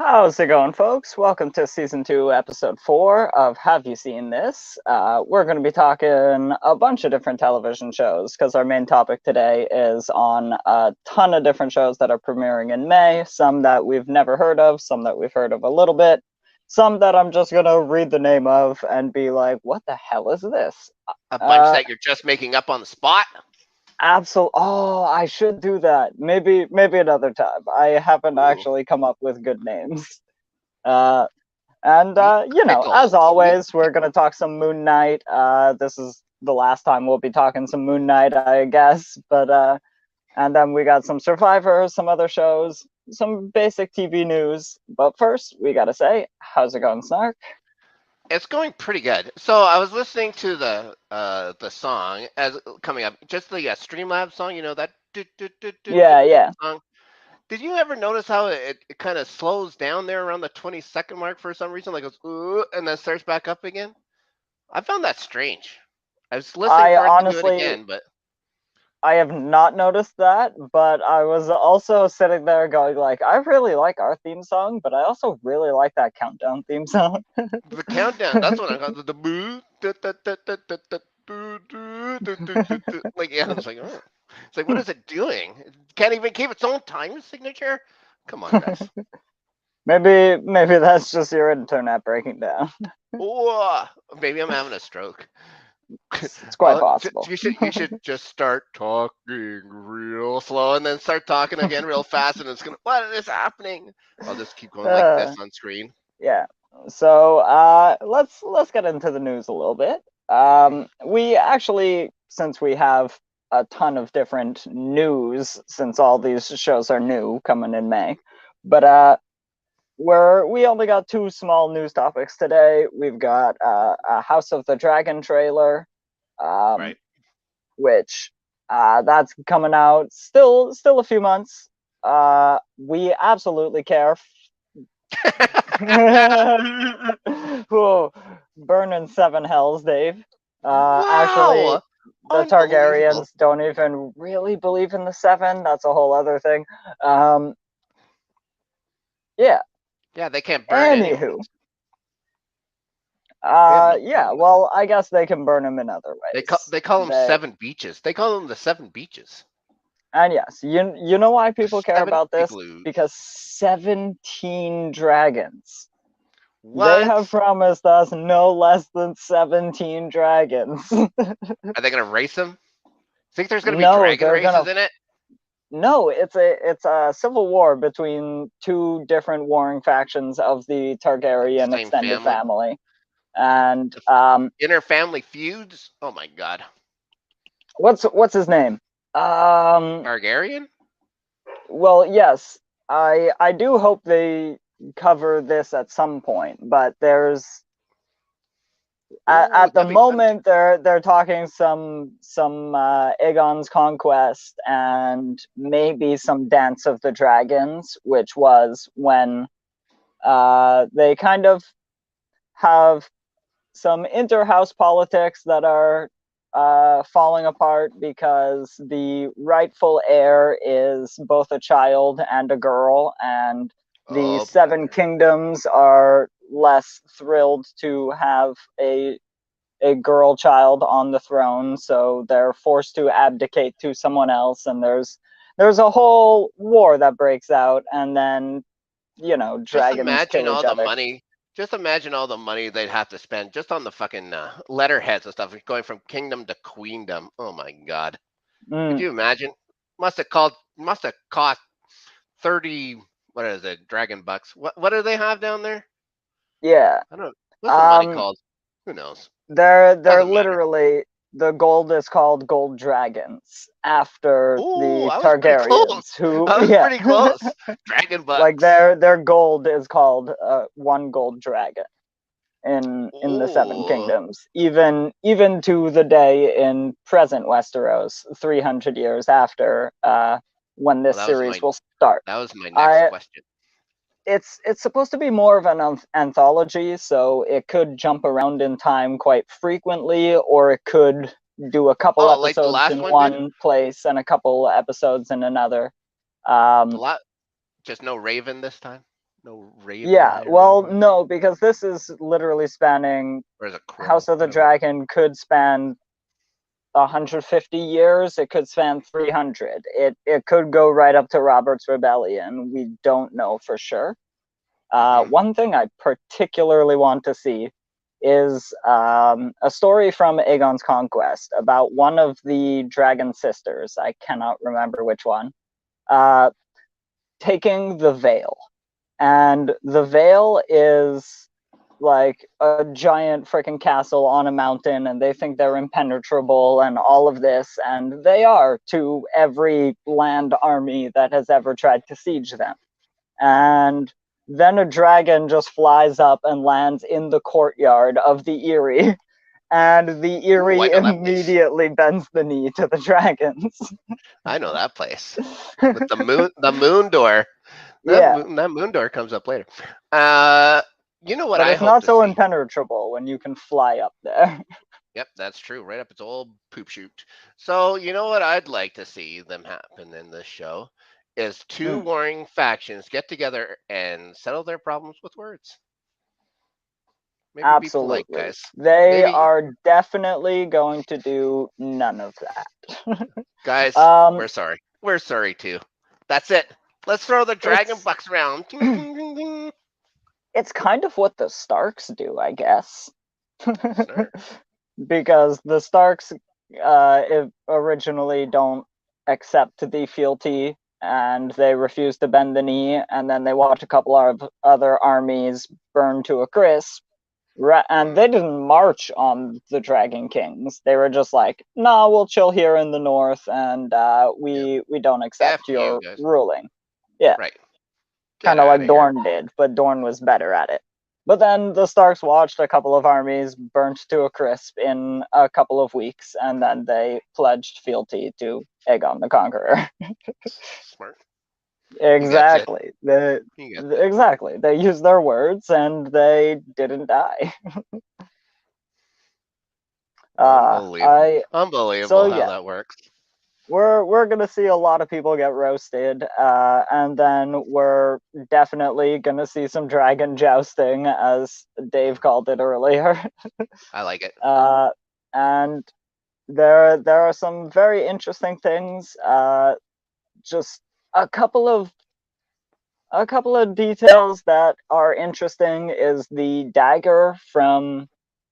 How's it going, folks? Welcome to Season 2, Episode 4 of Have You Seen This? We're going to be talking a bunch of different television shows because our main topic today is on a ton of different shows that are premiering in May, some that we've never heard of, some that we've heard of a little bit, some that I'm just going to read the name of and be like, what the hell is this? A bunch that you're just making up on the spot? Absolutely. Oh, I should do that. Maybe another time. I haven't Ooh. actually come up with good names. And as Pickles. always, we're going to talk some Moon Knight. This is the last time we'll be talking some Moon Knight, I guess. And then we got some Survivor, some other shows, some basic TV news. But first, we got to say, how's it going, Snark? It's going pretty good. So I was listening to the song as coming up, just the Streamlabs song. You know that Yeah. song. Did you ever notice how it kind of slows down there around the 20-second mark for some reason? Like it goes ooh, and then starts back up again. I found that strange. I was listening for it to do it again, but I have not noticed that, but I was also sitting there going like, I really like our theme song, but I also really like that countdown theme song. the countdown. That's what I got. The boo. Like yeah, it's like oh. It's like what is it doing? It can't even keep its own time signature. Come on, guys. Maybe that's just your internet breaking down. Oh, maybe I'm having a stroke. It's quite possible. You should just start talking real slow and then start talking again real fast, and it's gonna what is happening? I'll just keep going like this on screen. Yeah. So let's get into the news a little bit. We actually, since we have a ton of different news, since all these shows are new coming in May, but we only got two small news topics today. We've got a House of the Dragon trailer, Right. which that's coming out still a few months. We absolutely care. Whoa, burning seven hells, Dave. Actually, Wow! the Unbelievable. Targaryens don't even really believe in the seven. That's a whole other thing. Yeah. Yeah, they can't burn anyone. Anywho, They have no yeah. problem with that. Well, I guess they can burn them in other ways. They call them seven beaches. They call them the seven beaches. And yes, you know why people care Seven about this? igloos. Because 17 dragons. What? They have promised us no less than 17 dragons. Are they gonna race them? Think there's gonna be No, dragon they're races gonna. in it? No, it's a civil war between two different warring factions of the Targaryen Same extended family. and Inner family feuds? Oh my god. what's his name? Targaryen? Well, yes, I do hope they cover this at some point, but there's at the moment they're talking some Aegon's Conquest and maybe some Dance of the Dragons, which was when they kind of have some inter-house politics that are falling apart because the rightful heir is both a child and a girl, and the Seven Kingdoms are less thrilled to have a girl child on the throne, so they're forced to abdicate to someone else, and there's a whole war that breaks out, and then dragons kill each other. Just imagine all the money they'd have to spend just on the fucking letterheads and stuff, going from kingdom to queendom. Oh my god! Could you imagine? Must have cost 30. What is it? Dragon bucks. What do they have down there? Yeah. I don't know. What's the money called? Who knows? They're literally, the gold is called gold dragons after the Targaryens. Pretty close. Dragon bucks. Like their gold is called one gold dragon in the Seven Kingdoms. Even to the day in present Westeros, 300 years after when this series will start. That was my next question. It's supposed to be more of an anthology, so it could jump around in time quite frequently, or it could do a couple episodes like in one place and a couple episodes in another. Just no Raven this time. No raven Yeah, there? well, no, because this is literally spanning Or is it crow? House of the Dragon could span 150 years. It could span 300. It could go right up to Robert's Rebellion. We don't know for sure. One thing I particularly want to see is a story from Aegon's Conquest about one of the dragon sisters. I cannot remember which one. Taking the veil. And the veil is like a giant freaking castle on a mountain, and they think they're impenetrable and all of this, and they are to every land army that has ever tried to siege them. And then a dragon just flies up and lands in the courtyard of the Eyrie, and the Eyrie immediately bends the knee to the dragons. I know that place with the moon door. That moon door comes up later. You know what but I it's hope not to so see? impenetrable when you can fly up there. Yep, that's true. Right up its old poop chute. So you know what I'd like to see them happen in this show is two warring factions get together and settle their problems with words. Maybe Absolutely. be polite, guys. They are definitely going to do none of that. Guys, we're sorry. We're sorry too. That's it. Let's throw the dragon bucks around. It's kind of what the Starks do, I guess. Because the Starks originally don't accept the fealty, and they refuse to bend the knee, and then they watch a couple of other armies burn to a crisp. And they didn't march on the Dragon Kings. They were just like, "Nah, we'll chill here in the north, and we don't accept your ruling." Yeah, right. Kind of like Dorne did, but Dorne was better at it. But then the Starks watched a couple of armies burnt to a crisp in a couple of weeks, and then they pledged fealty to Aegon the Conqueror. Smart. Exactly. Exactly. They used their words, and they didn't die. Unbelievable how that works. We're gonna see a lot of people get roasted, and then we're definitely gonna see some dragon jousting, as Dave called it earlier. I like it. And there are some very interesting things. Just a couple of details that are interesting is the dagger from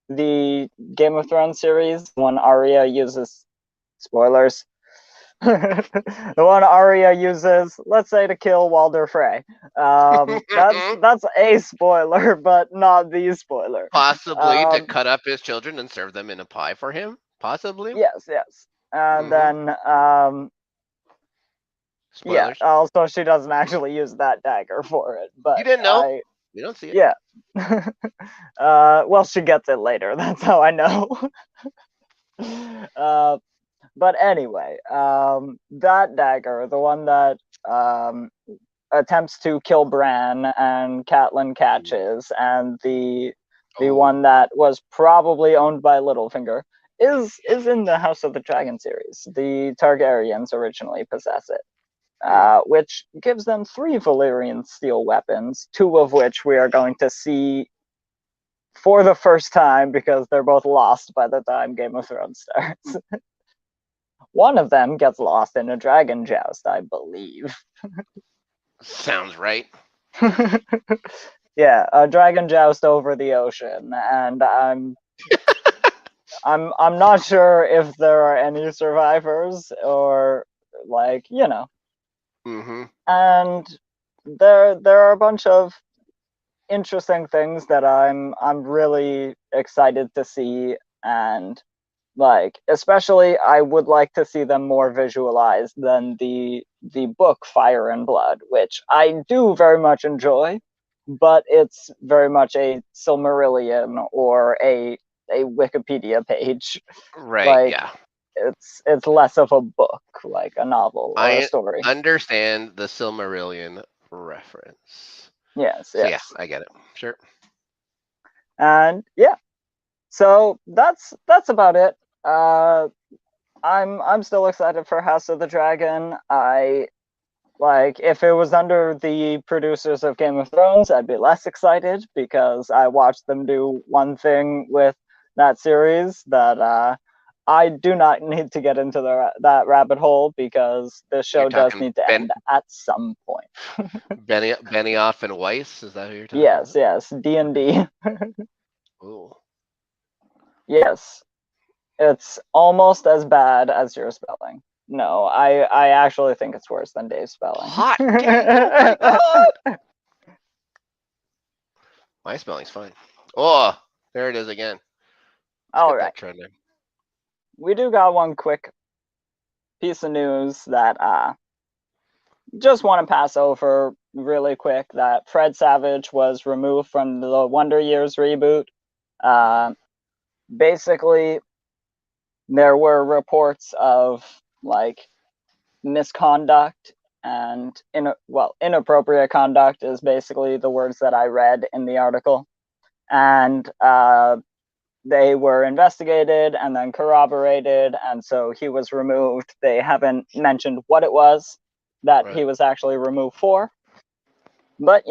the Game of Thrones series when Arya uses spoilers. The one Arya uses, let's say, to kill Walder Frey. That's a spoiler, but not the spoiler. Possibly to cut up his children and serve them in a pie for him. Possibly. Yes. And then spoilers. Yeah. Also, she doesn't actually use that dagger for it, but you didn't know. You don't see it. Yeah. Well, she gets it later. That's how I know. But anyway, that dagger, the one that attempts to kill Bran and Catelyn catches, and the one that was probably owned by Littlefinger is in the House of the Dragon series. The Targaryens originally possess it, which gives them 3 Valyrian steel weapons, 2 of which we are going to see for the first time because they're both lost by the time Game of Thrones starts. One of them gets lost in a dragon joust, I believe. Sounds right. Yeah, a dragon joust over the ocean, and I'm not sure if there are any survivors or And there are a bunch of interesting things that I'm really excited to see, and especially I would like to see them more visualized than the book Fire and Blood, which I do very much enjoy, but it's very much a Silmarillion or a Wikipedia page. Right, yeah. It's less of a book, like a novel or a story. I understand the Silmarillion reference. Yes. Yeah, I get it. Sure. And yeah. So that's about it. I'm still excited for House of the Dragon. I Like, if it was under the producers of Game of Thrones, I'd be less excited because I watched them do one thing with that series that I do not need to get into that rabbit hole because the You're show does talking need to end at some point. Benioff and Weiss. Is that who you're talking Yes, about? yes, D&D. Ooh. Yes, it's almost as bad as your spelling. No, I actually think it's worse than Dave's spelling. Hot take. Oh my god. My spelling's fine. Oh, there it is again. Let's All get right. that trending. We do got one quick piece of news that just want to pass over really quick, that Fred Savage was removed from the Wonder Years reboot. Basically, there were reports of like misconduct and inappropriate conduct is basically the words that I read in the article, and they were investigated and then corroborated, and so he was removed. They haven't mentioned what it was that he was actually removed for, but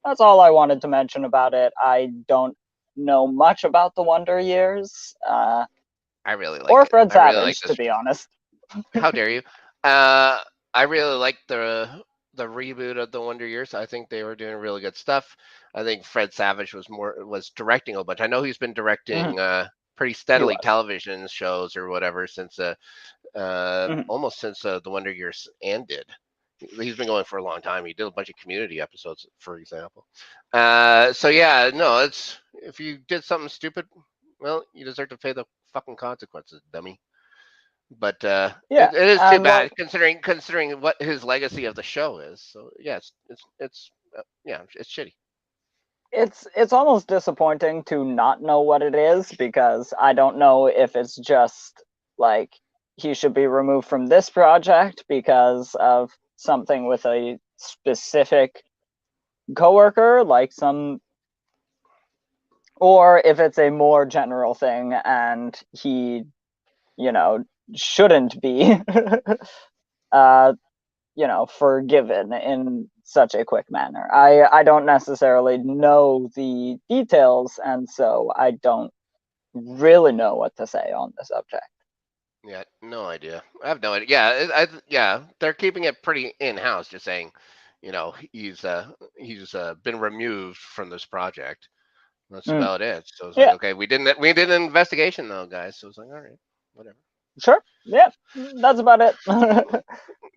that's all I wanted to mention about it. I don't know much about the Wonder Years, I really like or it. Fred I really like Savage, to this. be honest. How dare you? I really like the reboot of the Wonder Years. I think they were doing really good stuff. I think Fred Savage was directing a bunch. I know he's been directing pretty steadily television shows or whatever since almost since the Wonder Years ended. He's been going for a long time. He did a bunch of Community episodes, for example. So yeah, no, it's if you did something stupid, well, you deserve to pay the fucking consequences, dummy. But Yeah, it is too and bad considering what his legacy of the show is. So yeah, it's yeah, it's shitty. it's almost disappointing to not know what it is, because I don't know if it's just like he should be removed from this project because of something with a specific coworker, like some, or if it's a more general thing and he, shouldn't be uh forgiven in such a quick manner. I don't necessarily know the details, and so I don't really know what to say on the subject. Yeah, no idea. I have no idea. Yeah, yeah, they're keeping it pretty in house. Just saying, he's been removed from this project. That's about it. So it's like, Yeah, okay, we did an investigation though, guys. So it's like, all right, whatever. sure. Yeah, that's about it.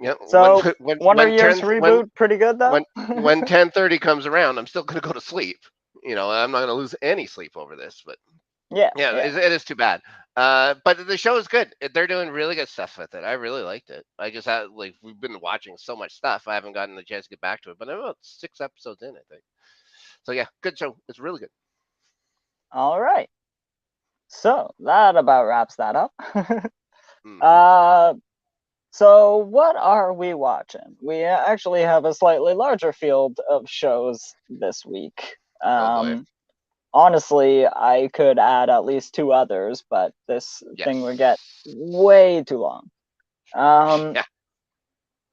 Yeah, So, Wonder Years reboot, pretty good though. when 10:30 comes around, I'm still gonna go to sleep. I'm not gonna lose any sleep over this, but Yeah, yeah, yeah. it is too bad. But the show is good. They're doing really good stuff with it. I really liked it. I just had we've been watching so much stuff. I haven't gotten the chance to get back to it, but I'm about 6 episodes in, I think. So yeah, good show. It's really good. All right. So that about wraps that up. Mm-hmm. So what are we watching? We actually have a slightly larger field of shows this week. Oh boy. Honestly, I could add at least two others, but this thing would get Yes. way too long. Yeah.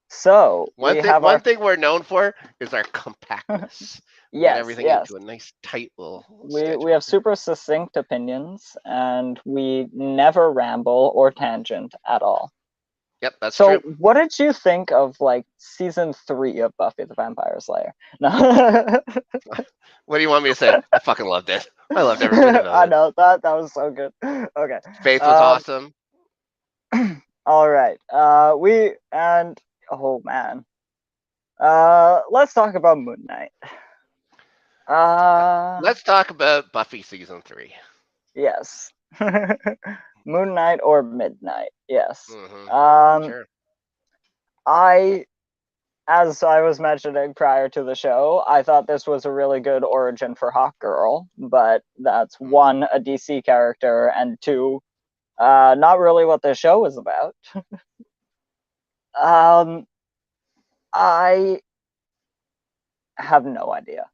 So we have One our thing we're known for is our compactness. We get yes, everything yes. into a nice tight little We schedule. have super succinct opinions, and we never ramble or tangent at all. Yep, that's So, true. what did you think of like season 3 of Buffy the Vampire Slayer? No. What do you want me to say? I fucking loved it. I loved every minute of I it. know that was so good. Okay. Faith was awesome. All right. We and oh man. Let's talk about Moon Knight. Let's talk about Buffy season 3. Yes. Moon Knight or Midnight. Yes. Mm-hmm. Um, Sure. I as I was mentioning prior to the show, I thought this was a really good origin for Hawkgirl, but that's one, a DC character, and two, not really what the show is about. I have no idea.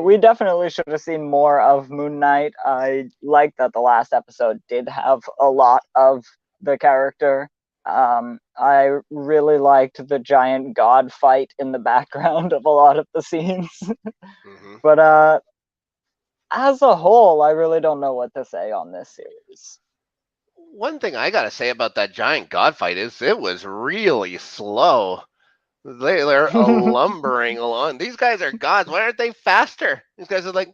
We definitely should have seen more of Moon Knight. I like that the last episode did have a lot of the character. I really liked the giant god fight in the background of a lot of the scenes. Mm-hmm. But as a whole, I really don't know what to say on this series. One thing I gotta say about that giant god fight is it was really slow. They're lumbering along. These guys are gods. Why aren't they faster? These guys are like,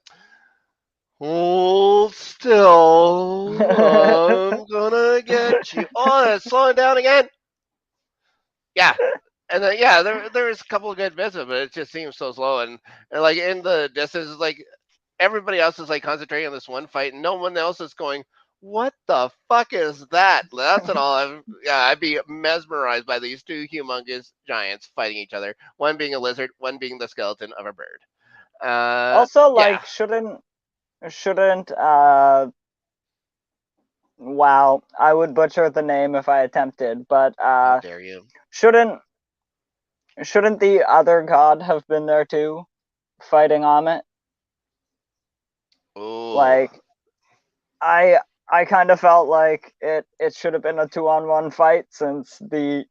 hold still. I'm gonna get you. Oh, it's slowing down again. Yeah. And then, yeah, there was a couple of good bits of it. It just seems so slow. And like in the distance, like everybody else is like concentrating on this one fight, and no one else is going, what the fuck is that? That's at all. I'd be mesmerized by these two humongous giants fighting each other. One being a lizard, one being the skeleton of a bird. Also, Yeah. like, shouldn't wow, I would butcher the name if I attempted, but How dare you? shouldn't the other god have been there too, fighting Amit? Oh, Like, I kind of felt like it should have been a 2-on-1 fight, since the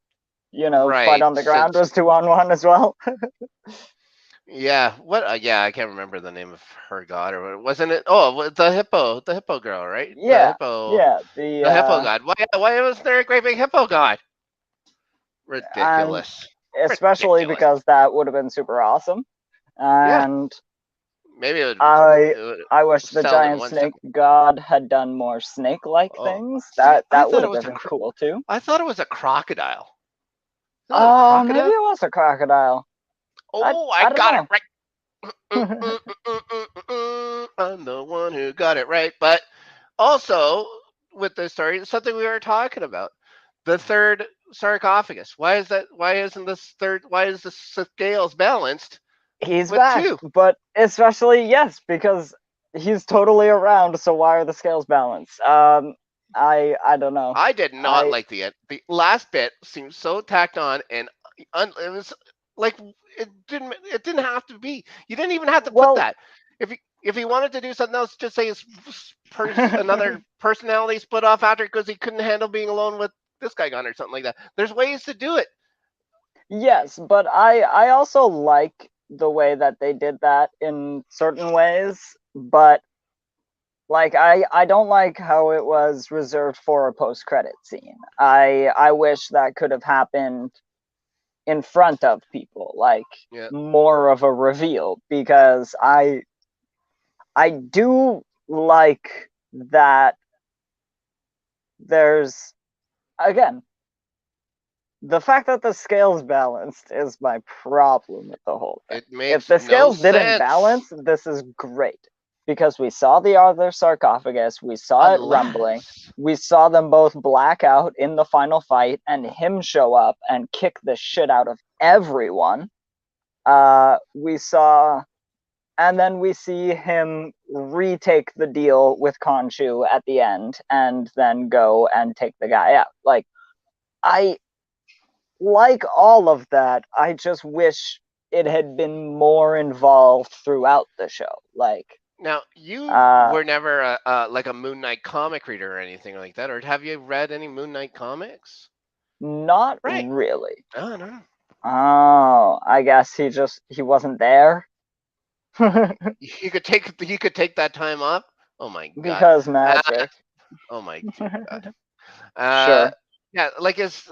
fight right. on the ground Since was 2-on-1 as well. yeah, what? Yeah, I can't remember the name of her god, or wasn't it? Oh, the hippo girl, right? Yeah, The hippo god. Why wasn't there a great big hippo god? and Ridiculous. especially Ridiculous. because that would have been super awesome. Yeah, And maybe I it would I wish the sell in giant one step. snake god had done more snake-like Oh, things. see, That would have been cool too. I thought it was a crocodile. Is that a Oh, maybe crocodile? it was a crocodile. Oh, I I don't got it know. right. I'm the one who got it right. But also with this story, something we were talking about. The third sarcophagus. Why is that? Why isn't this third? Why is the scales balanced He's with back, two? but especially yes, because he's totally around. So why are the scales balanced? I don't know. I did not I like the last bit. Seemed so tacked on, and it was like it didn't have to be. You didn't even have to put well, that. If he wanted to do something else, just say another personality split off after because he couldn't handle being alone with this guy gone or something like that. There's ways to do it. yes, but I also like the way that they did that in certain ways, but like I don't like how it was reserved for a post-credit scene. I wish that could have happened in front of people, like Yeah. more of a reveal, because I do like that there's, again, the fact that the scales balanced is my problem with the whole thing. It If makes the no scales didn't sense balance, this is great, because we saw the other sarcophagus, we saw it rumbling, unless we saw them both black out in the final fight, and him show up and kick the shit out of everyone. We saw, and then we see him retake the deal with Khonshu at the end, and then go and take the guy out. Like, I like all of that. I just wish it had been more involved throughout the show. Like, now you uh, were never like a Moon Knight comic reader or anything like that, or have you read any Moon Knight comics? not Right. really. Oh no. Oh, I guess he wasn't there. You could take that time off. Oh my god. Because Uh, magic. oh my dear god. Sure. Yeah, like is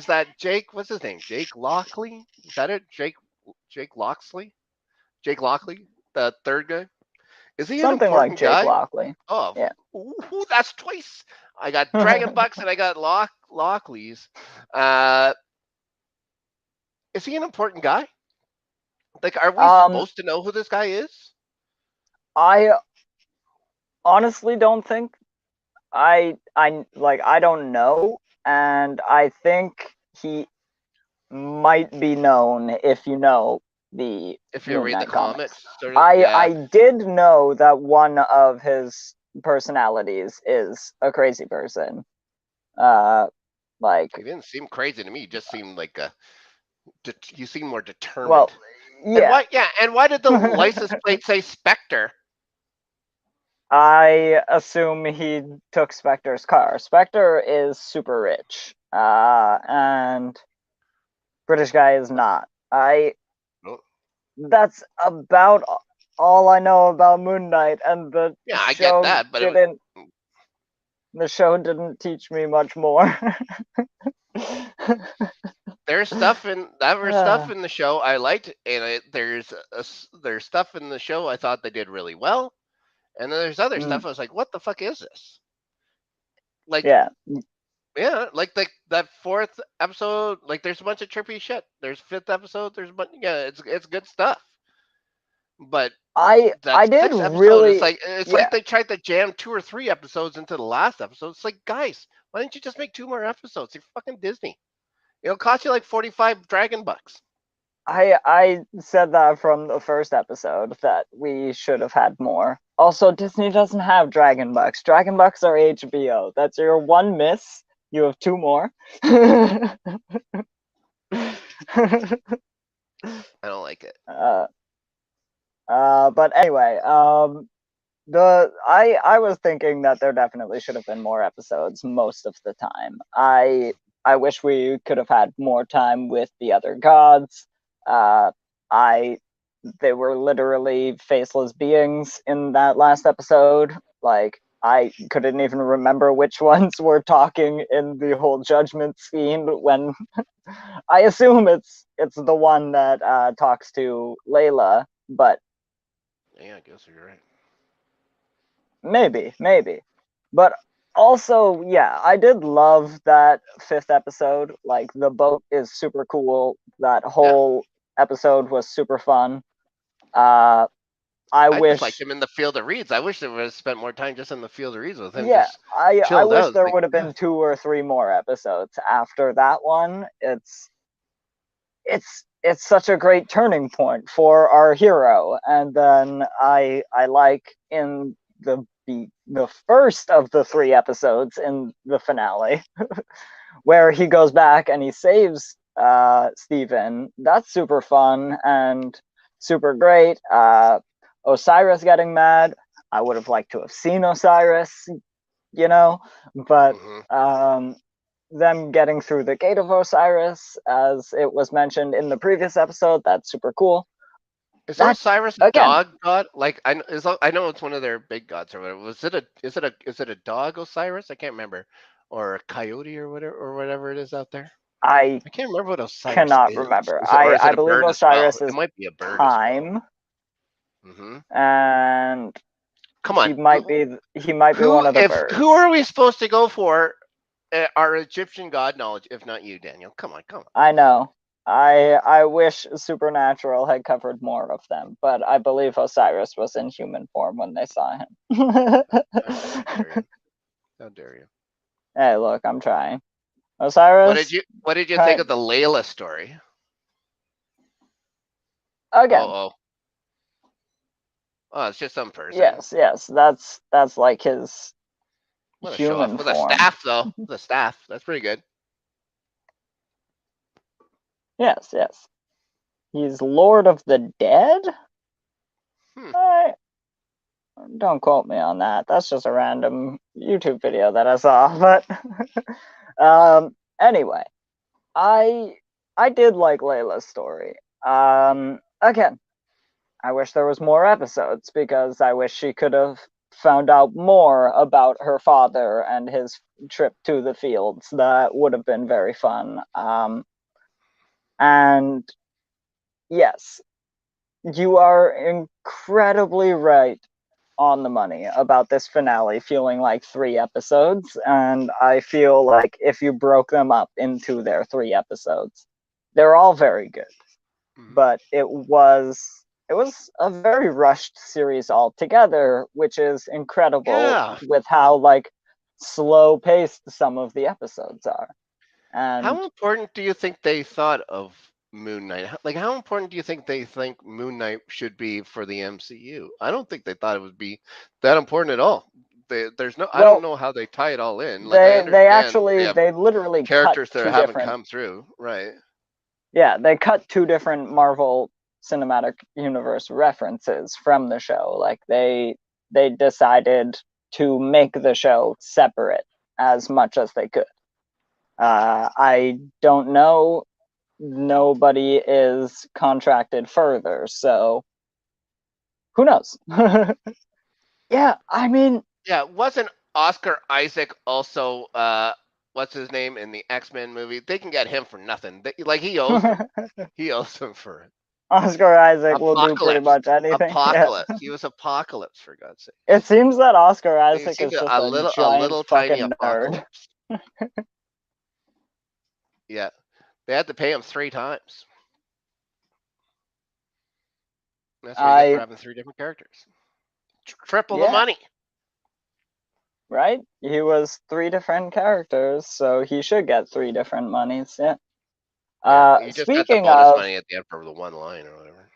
that Jake? What's his name? Jake Lockley? Is that it? Jake Loxley? Jake Lockley, the third guy. Is he an Something like important Jake guy? Lockley. Oh, Yeah. ooh, that's twice. I got Dragon Bucks and I got Lockleys. Uh, is he an important guy? Like, are we um, supposed to know who this guy is? I honestly don't think I don't know, and I think he might be known if you know the If you Moon read the Knight comics. comics, sort of. Yeah, I did know that one of his personalities is a crazy person. Uh, like, he didn't seem crazy to me. He just seemed like you seem more well, determined. And yeah. why? Yeah, and why did the license plate say Spectre? I assume he took Spectre's car. Spectre is super rich. and British guy is not. Oh. That's about all I know about Moon Knight, and the Yeah, I get show that, but didn't. The show didn't teach me much more. there's stuff in that was stuff in the show I liked, and there's stuff in the show I thought they did really well, and then there's other stuff I was like, what the fuck is this? Like, yeah, like that fourth episode, like there's a bunch of trippy shit. There's fifth episode, there's a bunch, yeah, it's good stuff. But that I did sixth episode, it's really, like it's yeah. like they tried to jam 2 or 3 episodes into the last episode. It's like, guys, why didn't you just make 2 more episodes? You're fucking Disney. It'll cost you like 45 dragon bucks. I said that from the first episode that we should have had more. Also, Disney doesn't have Dragon Bucks. Dragon Bucks are HBO. That's your one miss. You have 2 more. I don't like it. But anyway, I was thinking that there definitely should have been more episodes most of the time. I wish we could have had more time with the other gods. They were literally faceless beings in that last episode. Like, I couldn't even remember which ones were talking in the whole judgment scene when I assume it's the one that talks to Layla, but Yeah, I guess you're right. maybe. But also, yeah, I did love that 5th episode. Like, the boat is super cool. That whole episode was super fun. I just liked wish. him in the Field of Reeds. I wish they would have spent more time just in the Field of Reeds with him, Yeah, just I chilled wish out. there Like, would have been 2 or 3 more episodes after that one. It's such a great turning point for our hero. And then I like in the first of the 3 episodes in the finale where he goes back and he saves Stephen. That's super fun and super great. Osiris getting mad. I would have liked to have seen Osiris, but them getting through the gate of Osiris, as it was mentioned in the previous episode, that's super cool. is Osiris a again, dog god? Like, I know it's one of their big gods or whatever. Is it a dog Osiris? I can't remember, or a coyote or whatever it is out there. I I can't remember what Osiris cannot is. remember. Or is I it a believe bird as well? Osiris It is might be a bird as well. time, Mm-hmm. and Come on, he might be one of the birds. Who are we supposed to go for? Our Egyptian god knowledge, if not you, Daniel. Come on. I know. I wish Supernatural had covered more of them, but I believe Osiris was in human form when they saw him. How dare you? Hey, look, I'm trying. Osiris. What did you think of the Layla story? Again. Oh, it's just some person. Yes. That's like his human with form. a staff, though. The staff. That's pretty good. Yes. He's Lord of the Dead? Don't quote me on that. That's just a random YouTube video that I saw. But anyway, I did like Layla's story. Again, I wish there was more episodes because I wish she could have found out more about her father and his trip to the fields. That would have been very fun. And yes, you are incredibly right on the money about this finale feeling like 3 episodes, and I feel like if you broke them up into their 3 episodes, they're all very good. But it was a very rushed series altogether, which is incredible with how like slow paced some of the episodes are. And how important do you think they thought of Moon Knight? Like, how important do you think they think Moon Knight should be for the MCU? I don't think they thought it would be that important at all. I don't know how they tie it all in. Like, I understand they literally characters cut that haven't come through, right? Yeah, they cut 2 different Marvel Cinematic Universe references from the show. Like, they decided to make the show separate as much as they could. I don't know. Nobody is contracted further, so who knows? Yeah, I mean, Yeah, wasn't Oscar Isaac also what's his name in the X-Men movie? They can get him for nothing. Like he owes them. He owes them for it. Oscar Isaac will do pretty Apocalypse. much anything. Yeah. Apocalypse. He was Apocalypse for God's It sakes. seems that Oscar He Isaac seemed is just a a giant little tiny fucking nerd. apocalypse. Yeah. They had to pay him 3 times. That's what you get for I having 3 different characters. Triple the Yeah, money. right? He was 3 different characters, so he should get 3 different monies. Yeah. Yeah, you just got the Speaking bonus of, money at the end for the one line or whatever.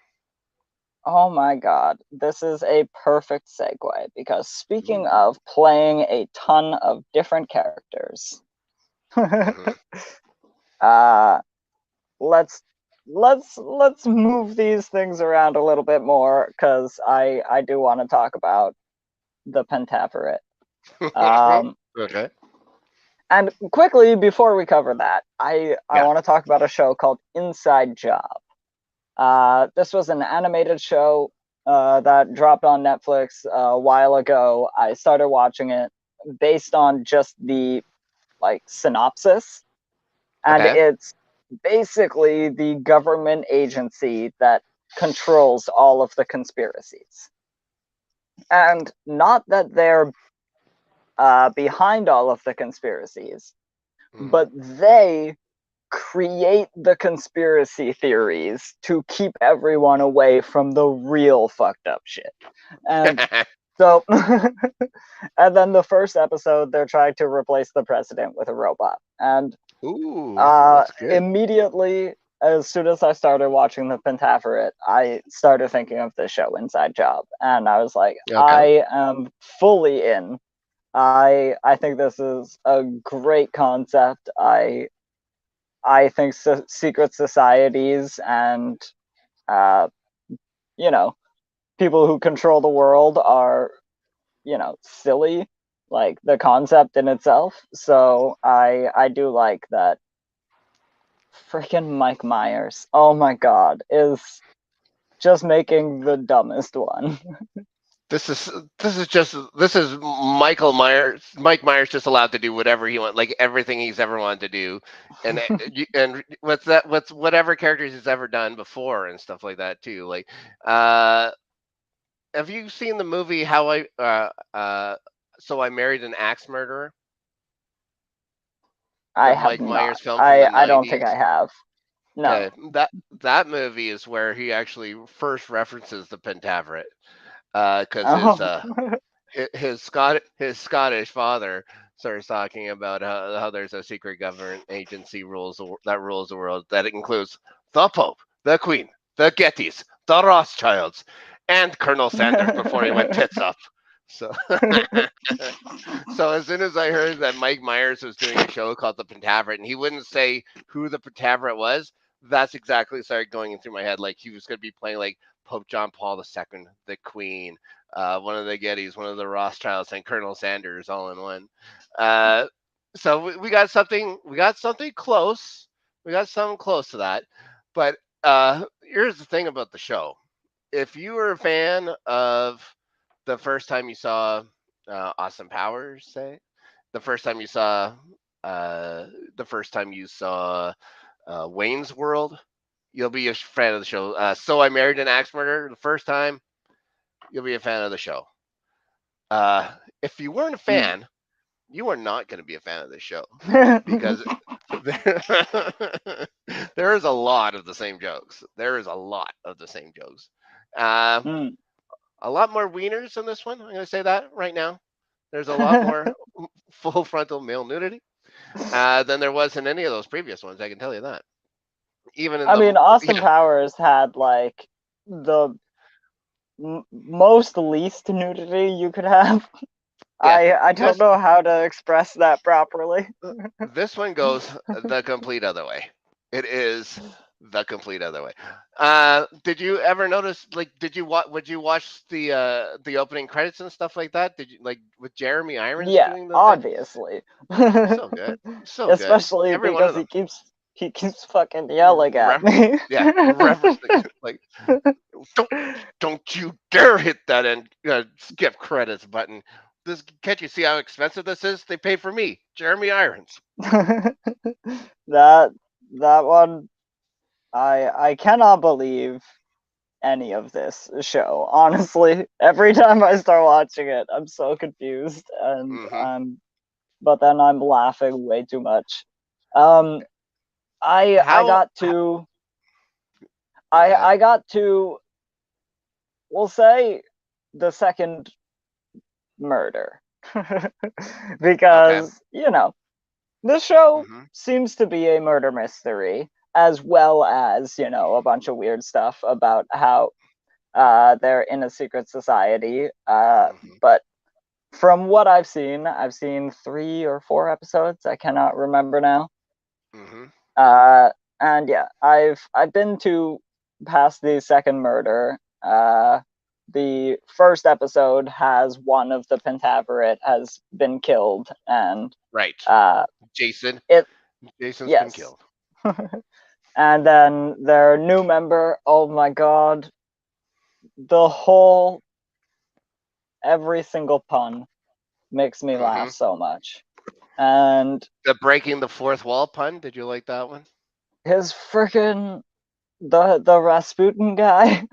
oh my god, this is a perfect segue because speaking Ooh. of playing a ton of different characters, Mm-hmm. uh, let's let's move these things around a little bit more because I do want to talk about the Pentaverate. Okay. And quickly before we cover that, I Yeah. want to talk about a show called Inside Job. This was an animated show that dropped on Netflix a while ago. I started watching it based on just the synopsis, and Okay. it's basically the government agency that controls all of the conspiracies. And not that they're behind all of the conspiracies, Mm-hmm. but they create the conspiracy theories to keep everyone away from the real fucked up shit. And so, and then the first episode, they're trying to replace the president with a robot. And Ooh, that's good. immediately, as soon as I started watching the Pentaverate, I started thinking of the show Inside Job. And I was like, Okay. I am fully in. I think this is a great concept. I think secret societies and uh, you know people who control the world are silly, like the concept in itself. So I do like that. Freaking Mike Myers, oh my god, is just making the dumbest one. This is Michael Myers. Mike Myers just allowed to do whatever he wants, like everything he's ever wanted to do, and what's that? What's whatever characters he's ever done before and stuff like that too. Like, uh, have you seen the movie How I So I Married an Axe Murderer? I The have Mike not. Myers film from the I don't think I '90s. have. No. Okay, that movie is where he actually first references the Pentaveret, because Oh. his Scottish father starts talking about how there's a secret government agency that rules the world that includes the Pope, the Queen, the Gettys, the Rothschilds, and Colonel Sanders before he went tits up. So, so as soon as I heard that Mike Myers was doing a show called The Pentaveret, and he wouldn't say who the Pentaveret was, that's exactly started going through my head. Like he was going to be playing like Pope John Paul II, the Queen, one of the Gettys, one of the Rothschilds, and Colonel Sanders all in one. Uh, so we got something. We got something close. We got something close to that. But here's the thing about the show. If you were a fan of the first time you saw Austin Powers, say the first time you saw uh, the first time you saw Wayne's World, you'll be a fan of the show. So I Married an Axe Murderer the first time, you'll be a fan of the show. If you weren't a fan, you are not going to be a fan of this show because there, there is a lot of the same jokes. There is a lot of the same jokes. Uh, a lot more wieners in this one. I'm going to say that right now. There's a lot more full frontal male nudity than there was in any of those previous ones. I can tell you that. Even in I mean, the Austin yeah Powers had like the most least nudity you could have. yeah I don't this know how to express that properly. this one goes the complete other way. It is The complete other way. Did you ever notice? Like, did you would you watch the opening credits and stuff like that? Did you like with Jeremy Irons Yeah, doing the thing? obviously. So good, so good. Especially Every one because of them. he keeps fucking yelling at Re- me. yeah, referencing like don't don't you dare hit that and skip credits button. This can't you see how expensive this is? They pay for me, Jeremy Irons. that that one, I cannot believe any of this show. Honestly, every time I start watching it, I'm so confused, and Mm-hmm. but then I'm laughing way too much. Um, I How? got to Go ahead. I got to, we'll say, the second murder. Okay. Because, the show Mm-hmm. seems to be a murder mystery, as well as, a bunch of weird stuff about how they're in a secret society. Mm-hmm. But from what I've seen 3 or 4 episodes. I cannot remember now. Mm-hmm. Uh, and yeah, I've been to past the second murder. The first episode has one of the Pentaveret has been killed, and Right. uh, Jason. it Jason's been yes, killed. and then their new member. Oh my god, the whole every single pun makes me laugh Mm-hmm. so much, and The breaking the fourth wall pun. Did you like that one? his freaking the Rasputin guy.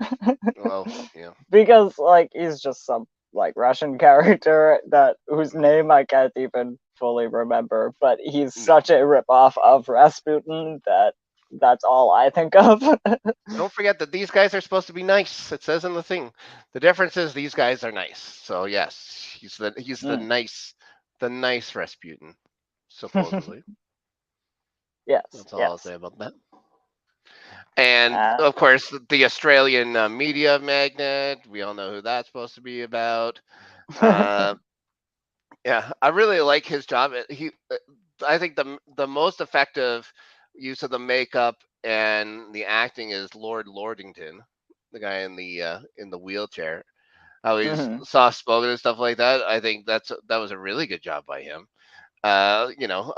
Oh, yeah. Because like he's just some like Russian character that whose name I can't even fully remember, but he's No. such a ripoff of Rasputin that that's all I think of. Don't forget that these guys are supposed to be nice. It says in the thing. The difference is these guys are nice. So yes, he's Mm. the nice Rasputin, supposedly. Yes, That's all I'll yes. say about that. And Uh, of course, the Australian media magnet. We all know who that's supposed to be about. Uh, yeah, I really like his job. I think the most effective use of the makeup and the acting is Lord Lordington, the guy in the wheelchair. How he's mhm. soft spoken and stuff like that. I think that was a really good job by him. A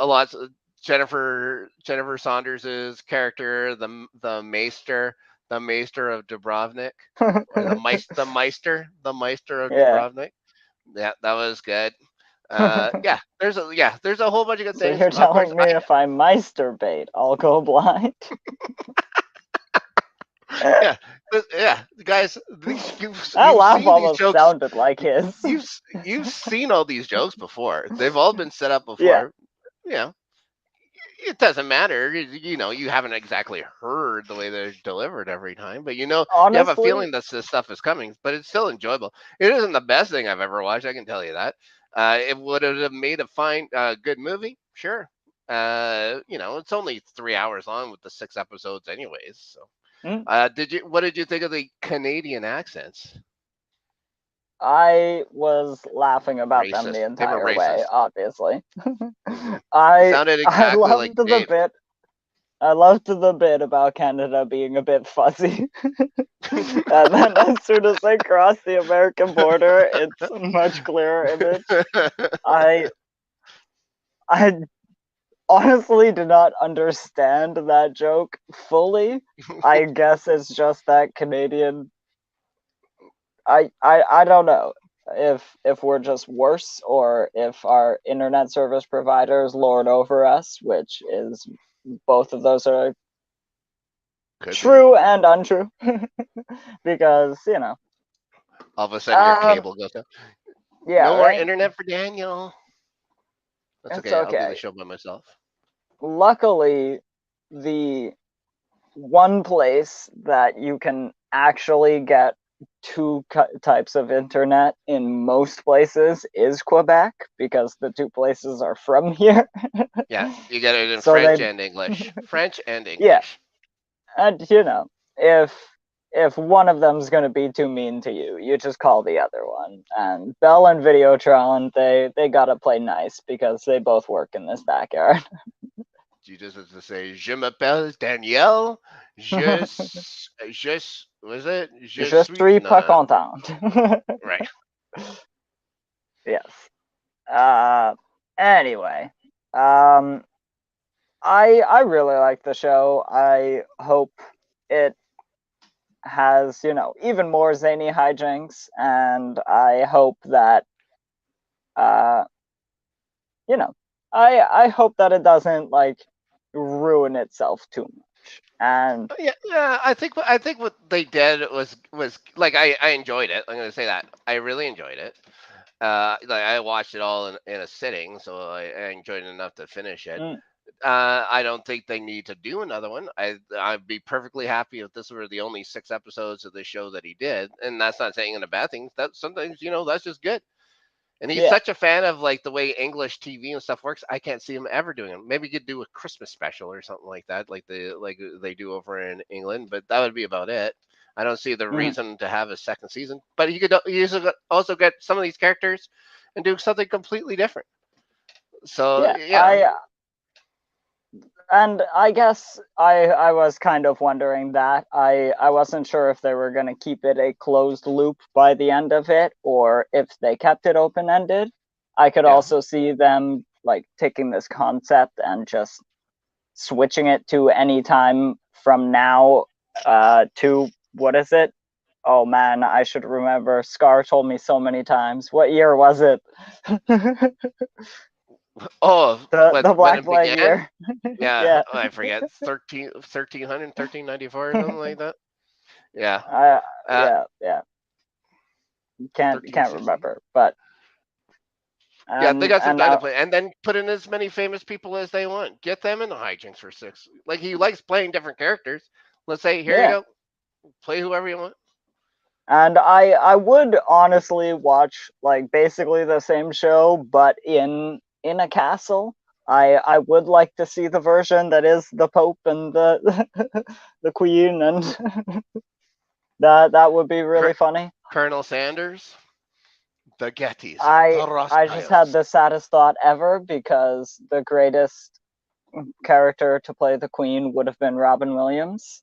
lot. Jennifer Saunders's character, the Maester of Dubrovnik, or the Meister of Yeah. Dubrovnik. Yeah, that was good. There's a whole bunch of good So things. you're Of course, telling me if I masturbate, I'll go blind? yeah, guys, That you've laugh seen these almost jokes. sounded like his. You've seen all these jokes before. They've all been set up Yeah. before. You know, it doesn't matter. You haven't exactly heard the way they're delivered every time, but you have a Honestly, feeling that this stuff is coming. But it's still enjoyable. It isn't the best thing I've ever watched. I can tell you that. It would have made a fine, good movie. Sure. It's only 3 hours long with the 6 episodes, anyways. So, mm, what did you think of the Canadian accents? I was laughing about them the Racist. They were entire way, racist. obviously. Hmm. It I sounded I exactly like loved the Dave. bit. I loved the bit about Canada being a bit fuzzy. And then as soon as they cross the American border, it's a much clearer image. I I honestly do not understand that joke fully. I guess it's just that Canadian. I don't know if we're just worse or if our internet service providers lord over us, which is both of those are Could be. true and untrue. Because All of a sudden, your um cable goes down. yeah, No more right, internet for Daniel. That's it's okay. I'll do the okay. show by myself. Luckily, the one place that you can actually get two types of internet in most places is Quebec, because the two places are from here. Yeah, you get it in So French they and English. French and yeah, English. and if one of them's going to be too mean to you, you just call the other one. And Bell and Videotron, they got to play nice because they both work in this backyard. You just have to say, "Je m'appelle Danielle. Was it? Je Je suis suis no, pas no. content. Right. Yes. Anyway, um, I really like the show. I hope it has, even more zany hijinks, and I hope that, uh, you know, I hope that it doesn't like ruin itself too much. And Yeah. I think what they did was like I enjoyed it. I'm gonna say that I really enjoyed it. Like I watched it all in a sitting, so I enjoyed it enough to finish it. mm, I don't think they need to do another one. I'd be perfectly happy if this were the only 6 episodes of the show that he did, and that's not saying in a bad thing. That sometimes that's just good. And he's yeah, such a fan of like the way English TV and stuff works. I can't see him ever doing it. Maybe he could do a Christmas special or something like that, like they do over in England. But that would be about it. I don't see the mhm, reason to have a second season. But he also get some of these characters and do something completely different. So yeah. yeah, And I guess I was kind of wondering that. I wasn't sure if they were going to keep it a closed loop by the end of it, or if they kept it open ended. I could yeah. also see them like taking this concept and just switching it to any time from now, to what is it? Oh man, I should remember. Scar told me so many times. What year was it? the Oh, the when Black it Plague began? year. Yeah, Yeah. I forget 1394 or something like that. Yeah, uh, uh, yeah. Can't 1360. remember, but Yeah, they got some and time to now, play, and then put in as many famous people as they want. Get them in the hijinks for 6. Like he likes playing different characters. Let's say, here you yeah, go, play whoever you want. and I would honestly watch like basically the same show, but in a castle. I would like to see the version that is the Pope and the the Queen, and that would be really Col- funny. Colonel Sanders, the Gettys, I the I just had Rothschilds. the saddest thought ever because the greatest character to play the Queen would have been Robin Williams.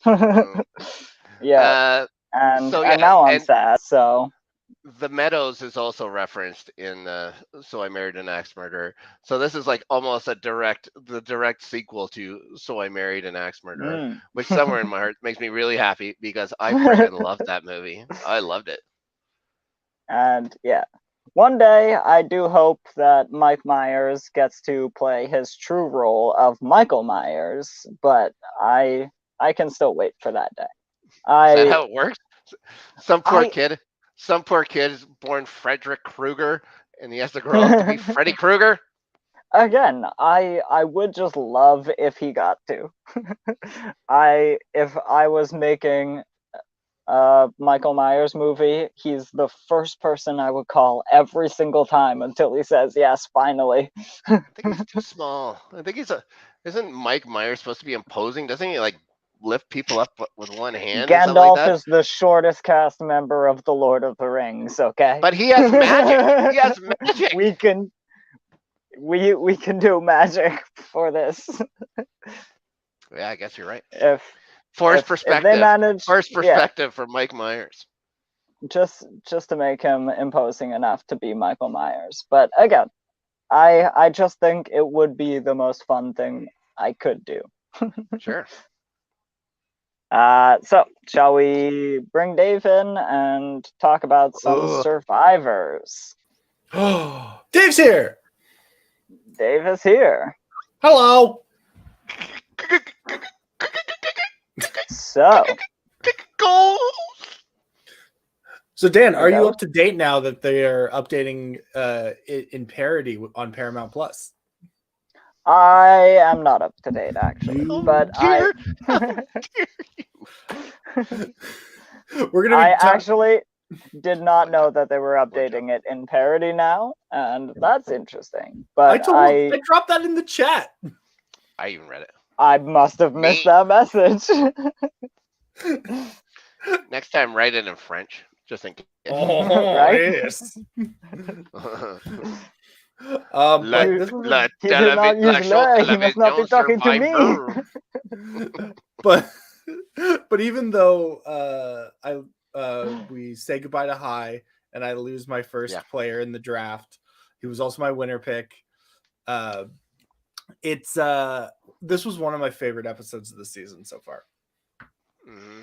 Mm. Yeah, Uh, and so and yeah, now I'm and sad. So the Meadows is also referenced in So I Married an Axe Murderer. So this is like almost the direct sequel to So I Married an Axe Murderer, mm. which somewhere in my heart makes me really happy because I friggin' loved that movie. I loved it. And yeah, one day I do hope that Mike Myers gets to play his true role of Michael Myers, but I can still wait for that day. Is that I how it works? Some poor I kid, some poor kid is born Frederick Krueger, and he has to grow up to be Freddy Krueger. again, I would just love if he got to. If I was making Michael Myers movie, he's the first person I would call every single time until he says yes, finally. I think he's too small. I think he's a. Isn't Mike Myers supposed to be imposing? Doesn't he like lift people up with one hand or something like Gandalf that? is the shortest cast member of the Lord of the Rings, okay? But he has magic. He has magic. we can we can do magic for this. Yeah, I guess you're right. if Forced if they perspective. manage, Forced yeah, perspective for Mike Myers. just to make him imposing enough to be Michael Myers. But again, I just think it would be the most fun thing I could do. Sure. So shall we bring Dave in and talk about some Ugh. survivors? Dave's here. Dave is here. Hello. So Go. So Dan, are you Okay. up to date now that they are updating it in parody on Paramount Plus? I am not up to date actually, You- but Dear, We're gonna I be talking. actually did not know that they were updating it in parody now, and that's interesting. But I dropped that in the chat. I even read it. I must have missed Me. that message. Next time, write it in French, just in case. Oh, Right? yes. But he this was did not use le. He must not be talking to me. but even though we say goodbye to High and I lose my first player in the draft, he was also my winner pick. This was one of my favorite episodes of the season so far. Mm-hmm.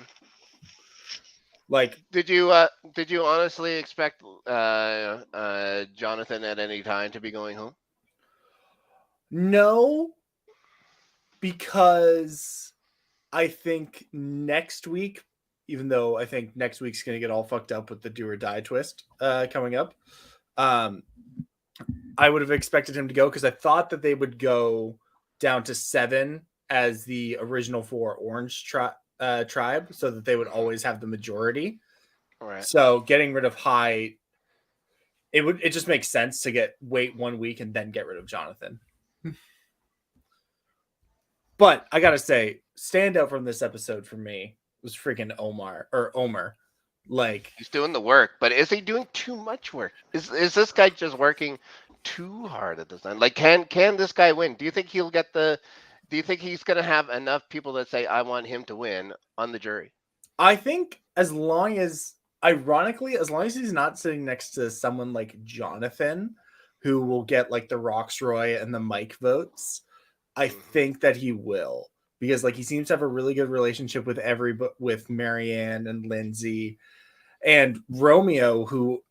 Like, did you honestly expect Jonathan at any time to be going home? No, because I think next week, even though I think next week's going to get all fucked up with the do or die twist coming up, I would have expected him to go because I thought that they would go down to 7 as the original 4 Orange tribe, so that they would always have the majority. Right. So getting rid of High, it just makes sense to wait 1 week and then get rid of Jonathan. But I gotta say, standout from this episode for me was freaking Omer. Like, he's doing the work, but is he doing too much work? Is this guy just working too hard at this time? Like, can this guy win? Do you think he'll get the? Do you think he's gonna have enough people that say I want him to win on the jury? I think as long as he's not sitting next to someone like Jonathan, who will get like the Roxroy and the Mike votes, I think that he will, because like he seems to have a really good relationship with Marianne and Lindsay and Romeo, who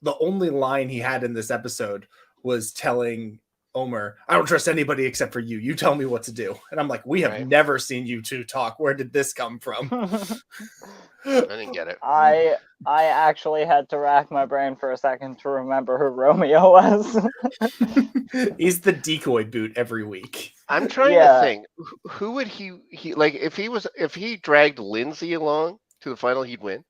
the only line he had in this episode was telling Omer, I don't trust anybody except for you. You tell me what to do. And I'm like, we have never seen you two talk. Where did this come from? I didn't get it. I actually had to rack my brain for a second to remember who Romeo was. He's the decoy boot every week. I'm trying to think. Who would he like if he dragged Lindsay along to the final, he'd win?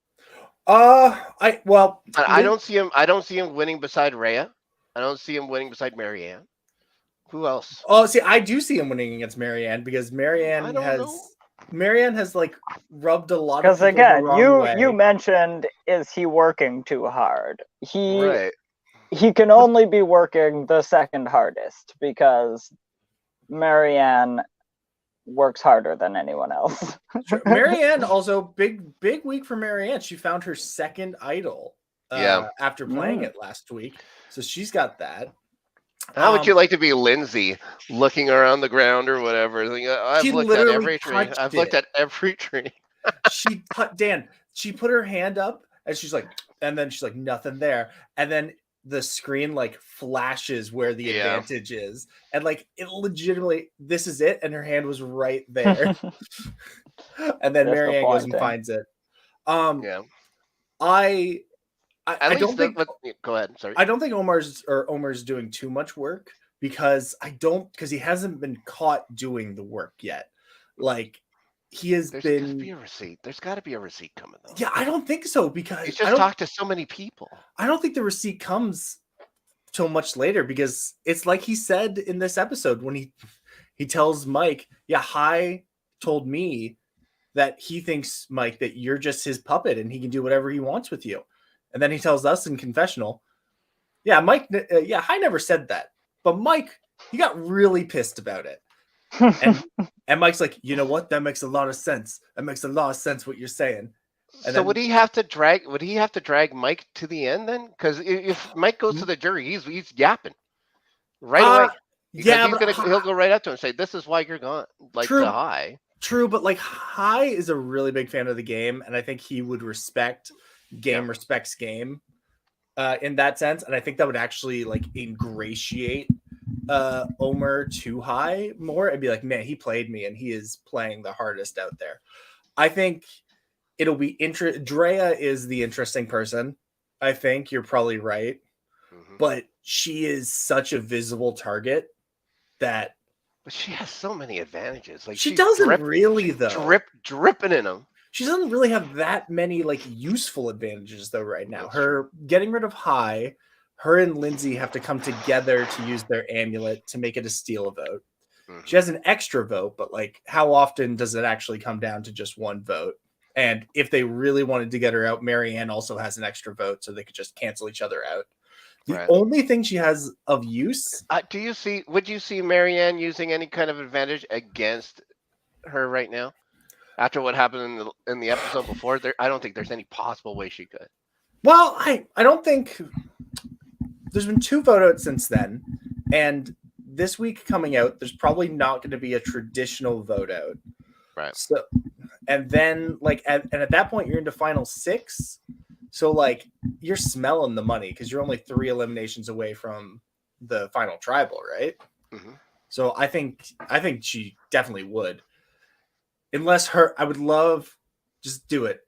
I don't see him. I don't see him winning beside Rhea. I don't see him winning beside Marianne. Who else? Oh, see, I do see him winning against Marianne because Marianne has like rubbed a lot of people again, the wrong way. You mentioned, is he working too hard? He can only be working the second hardest because Marianne works harder than anyone else. Marianne also big week for Marianne. She found her second idol after playing it last week, so she's got that. How would you like to be Lindsay, looking around the ground or whatever? I've looked at every tree. I've looked at every tree. She put her hand up and she's like, and then she's like, nothing there, and then the screen like flashes where the advantage is, and like it legitimately, this is it, and her hand was right there. And then Marianne goes and finds it. I don't think. Go ahead. Sorry. I don't think Omer's doing too much work because he hasn't been caught doing the work yet. Like there's got to be a receipt. There's got to be a receipt coming though. Yeah, I don't think so because he's just talked to so many people. I don't think the receipt comes till much later because it's like he said in this episode when he tells Mike, High told me that he thinks, Mike, that you're just his puppet and he can do whatever he wants with you. And then he tells us in confessional, Mike, High never said that. But Mike, he got really pissed about it. And Mike's like, you know what? That makes a lot of sense. That makes a lot of sense what you're saying. And would he have to drag Mike to the end then? Because if Mike goes to the jury, he's yapping right away. He'll go right up to him and say, "This is why you're gone." Like to High. True, but like High is a really big fan of the game, and I think he would respect game respects game in that sense, and I think that would actually like ingratiate Omer to High more and be like, man, he played me and he is playing the hardest out there. I think it'll be Drea is the interesting person. I think you're probably right, but she is such a visible target that. But she has so many advantages. Like she doesn't really though. Dripping in them. She doesn't really have that many like useful advantages though right now. Her getting rid of High, her and Lindsay have to come together to use their amulet to make it a steal vote. She has an extra vote, but like how often does it actually come down to just one vote? And if they really wanted to get her out, Marianne also has an extra vote, so they could just cancel each other out. The only thing she has of use. Would you see Marianne using any kind of advantage against her right now? After what happened in the episode before, I don't think there's any possible way she could. Well, I don't think there's been 2 vote outs since then, and this week coming out, there's probably not going to be a traditional vote out. Right. So, and then and at that point, you're into final 6. So you're smelling the money because you're only 3 eliminations away from the final tribal, right? Mm-hmm. So I think she definitely would. Unless I would love, just do it.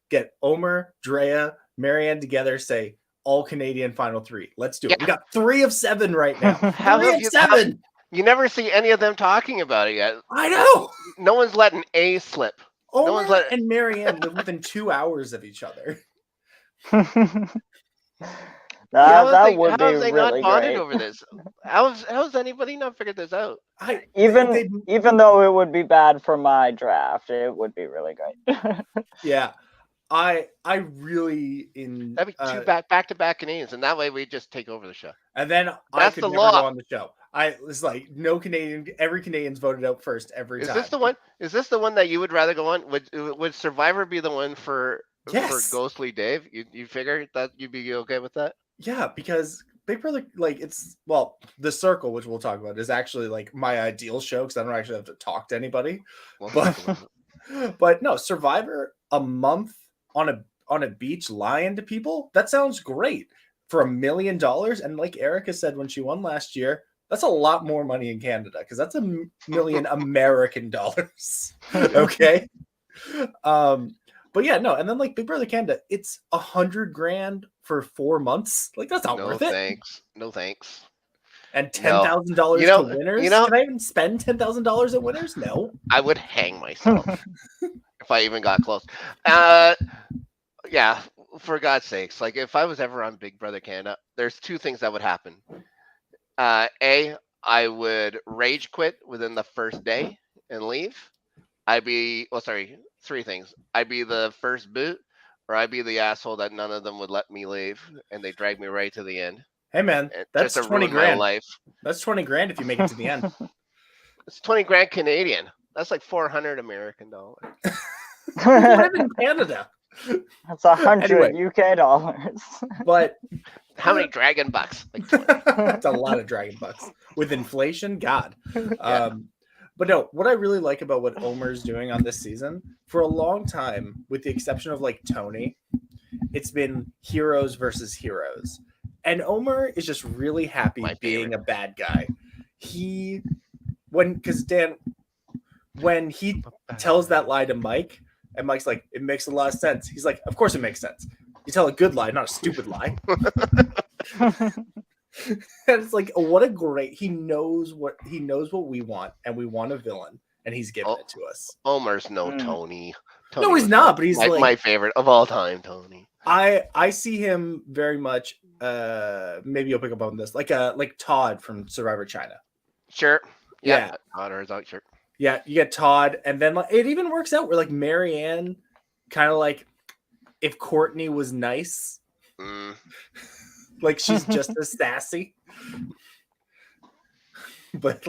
Get Omer, Drea, Marianne together, say all Canadian final 3. Let's do it. We got 3 of 7 right now. 3 of 7. You never see any of them talking about it yet. I know. No one's letting A slip. Omer and Marianne live within 2 hours of each other. That would be how have they really not bonded great. over this? How's anybody not figured this out? Even though it would be bad for my draft, it would be really great. Yeah, I really that'd be 2 back-to-back Canadians, and that way we just take over the show. And then I could never go on the show. It's like no Canadian. Every Canadian's voted out first every time. Is this the one that you would rather go on? Would Survivor be the one for Ghostly Dave? You figure that you'd be okay with that? Yeah, because Big Brother, The Circle, which we'll talk about, is actually my ideal show because I don't actually have to talk to anybody. But no, Survivor, a month on a beach lying to people, that sounds great for $1 million. And like Erica said when she won last year, that's a lot more money in Canada because that's $1 million American dollars. Okay. But yeah, no, and then Big Brother Canada, it's $100,000 for 4 months. That's not worth it. No thanks. And $10,000 to winners. Can I even spend $10,000 at winners? No. I would hang myself if I even got close. Yeah, for God's sakes, if I was ever on Big Brother Canada, there's 2 things that would happen. A, I would rage quit within the first day and leave. 3 things. I'd be the first boot, or I'd be the asshole that none of them would let me leave, and they drag me right to the end. Hey man, that's $20,000. Life. That's $20,000 if you make it to the end. It's $20,000 Canadian. That's like $400 American dollars. You live in Canada. That's 100 UK dollars. But how many dragon bucks? That's a lot of dragon bucks with inflation. God. Yeah. But no, what I really like about what Omer's doing on this season, for a long time, with the exception of Tony, it's been heroes versus heroes. And Omer is just really happy being a bad guy. When he tells that lie to Mike, and Mike's like, it makes a lot of sense. He's like, of course it makes sense. You tell a good lie, not a stupid lie. And it's what a great, he knows what we want, and we want a villain, and he's giving it to us. Omer's Tony. No, he's not, but he's my favorite of all time, Tony. I see him very much. Maybe you'll pick up on this, like Todd from Survivor China. Sure. Yeah. Todd or out. Sure. Yeah, you get Todd, and then it even works out where Marianne, kind of if Courtney was nice. She's just as sassy. But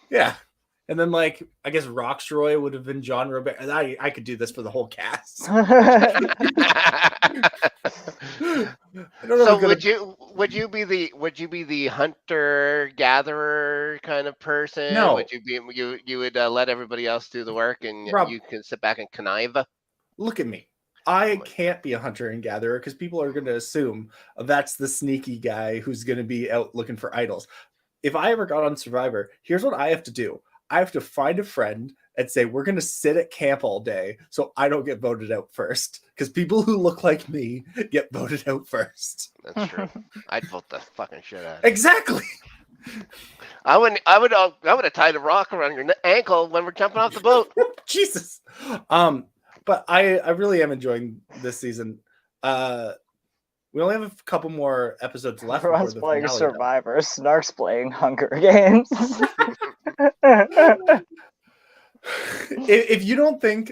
yeah. And then I guess Roxroy would have been John Robert. And I could do this for the whole cast. So would you be the hunter gatherer kind of person? No. Would you would let everybody else do the work, and Rob, you can sit back and connive? Look at me. I can't be a hunter and gatherer because people are going to assume that's the sneaky guy who's going to be out looking for idols. If I ever got on Survivor, here's what I have to do. I have to find a friend and say, we're going to sit at camp all day so I don't get voted out first. Because people who look like me get voted out first. That's true. I'd vote the fucking shit out of it. Exactly. I would have tied a rock around your ankle when we're jumping off the boat. Jesus. But I really am enjoying this season. We only have a couple more episodes left. Everyone's playing Survivor. Snark's playing Hunger Games. If you don't think,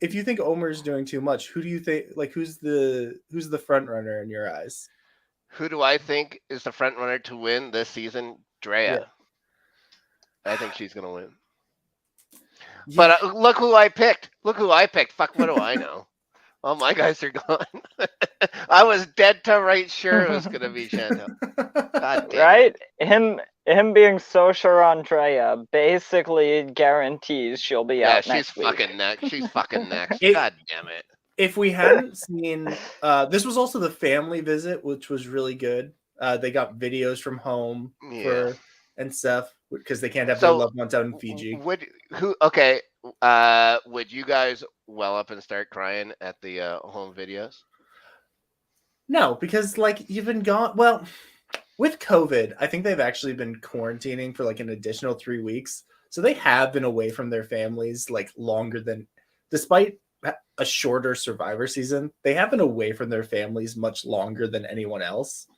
if you think Omer's doing too much, who do you think? Who's the front runner in your eyes? Who do I think is the front runner to win this season? Drea. Yeah. I think she's gonna win. Yeah. But look who I picked. Look who I picked. Fuck, what do I know? All my guys are gone. I was dead to right sure it was gonna be Chantel. God damn Right? Him being so sure on Drea basically guarantees she'll be out next week. Fucking next. She's fucking next. It- God damn it. If we hadn't seen, this was also the family visit, which was really good. They got videos from home and stuff because they can't have their loved ones out in Fiji. Would you guys well up and start crying at the home videos? No, because like you've been gone. Well, with COVID, I think they've actually been quarantining for like an additional 3 weeks. So they have been away from their families like longer than, despite a shorter Survivor season, they have been away from their families much longer than anyone else.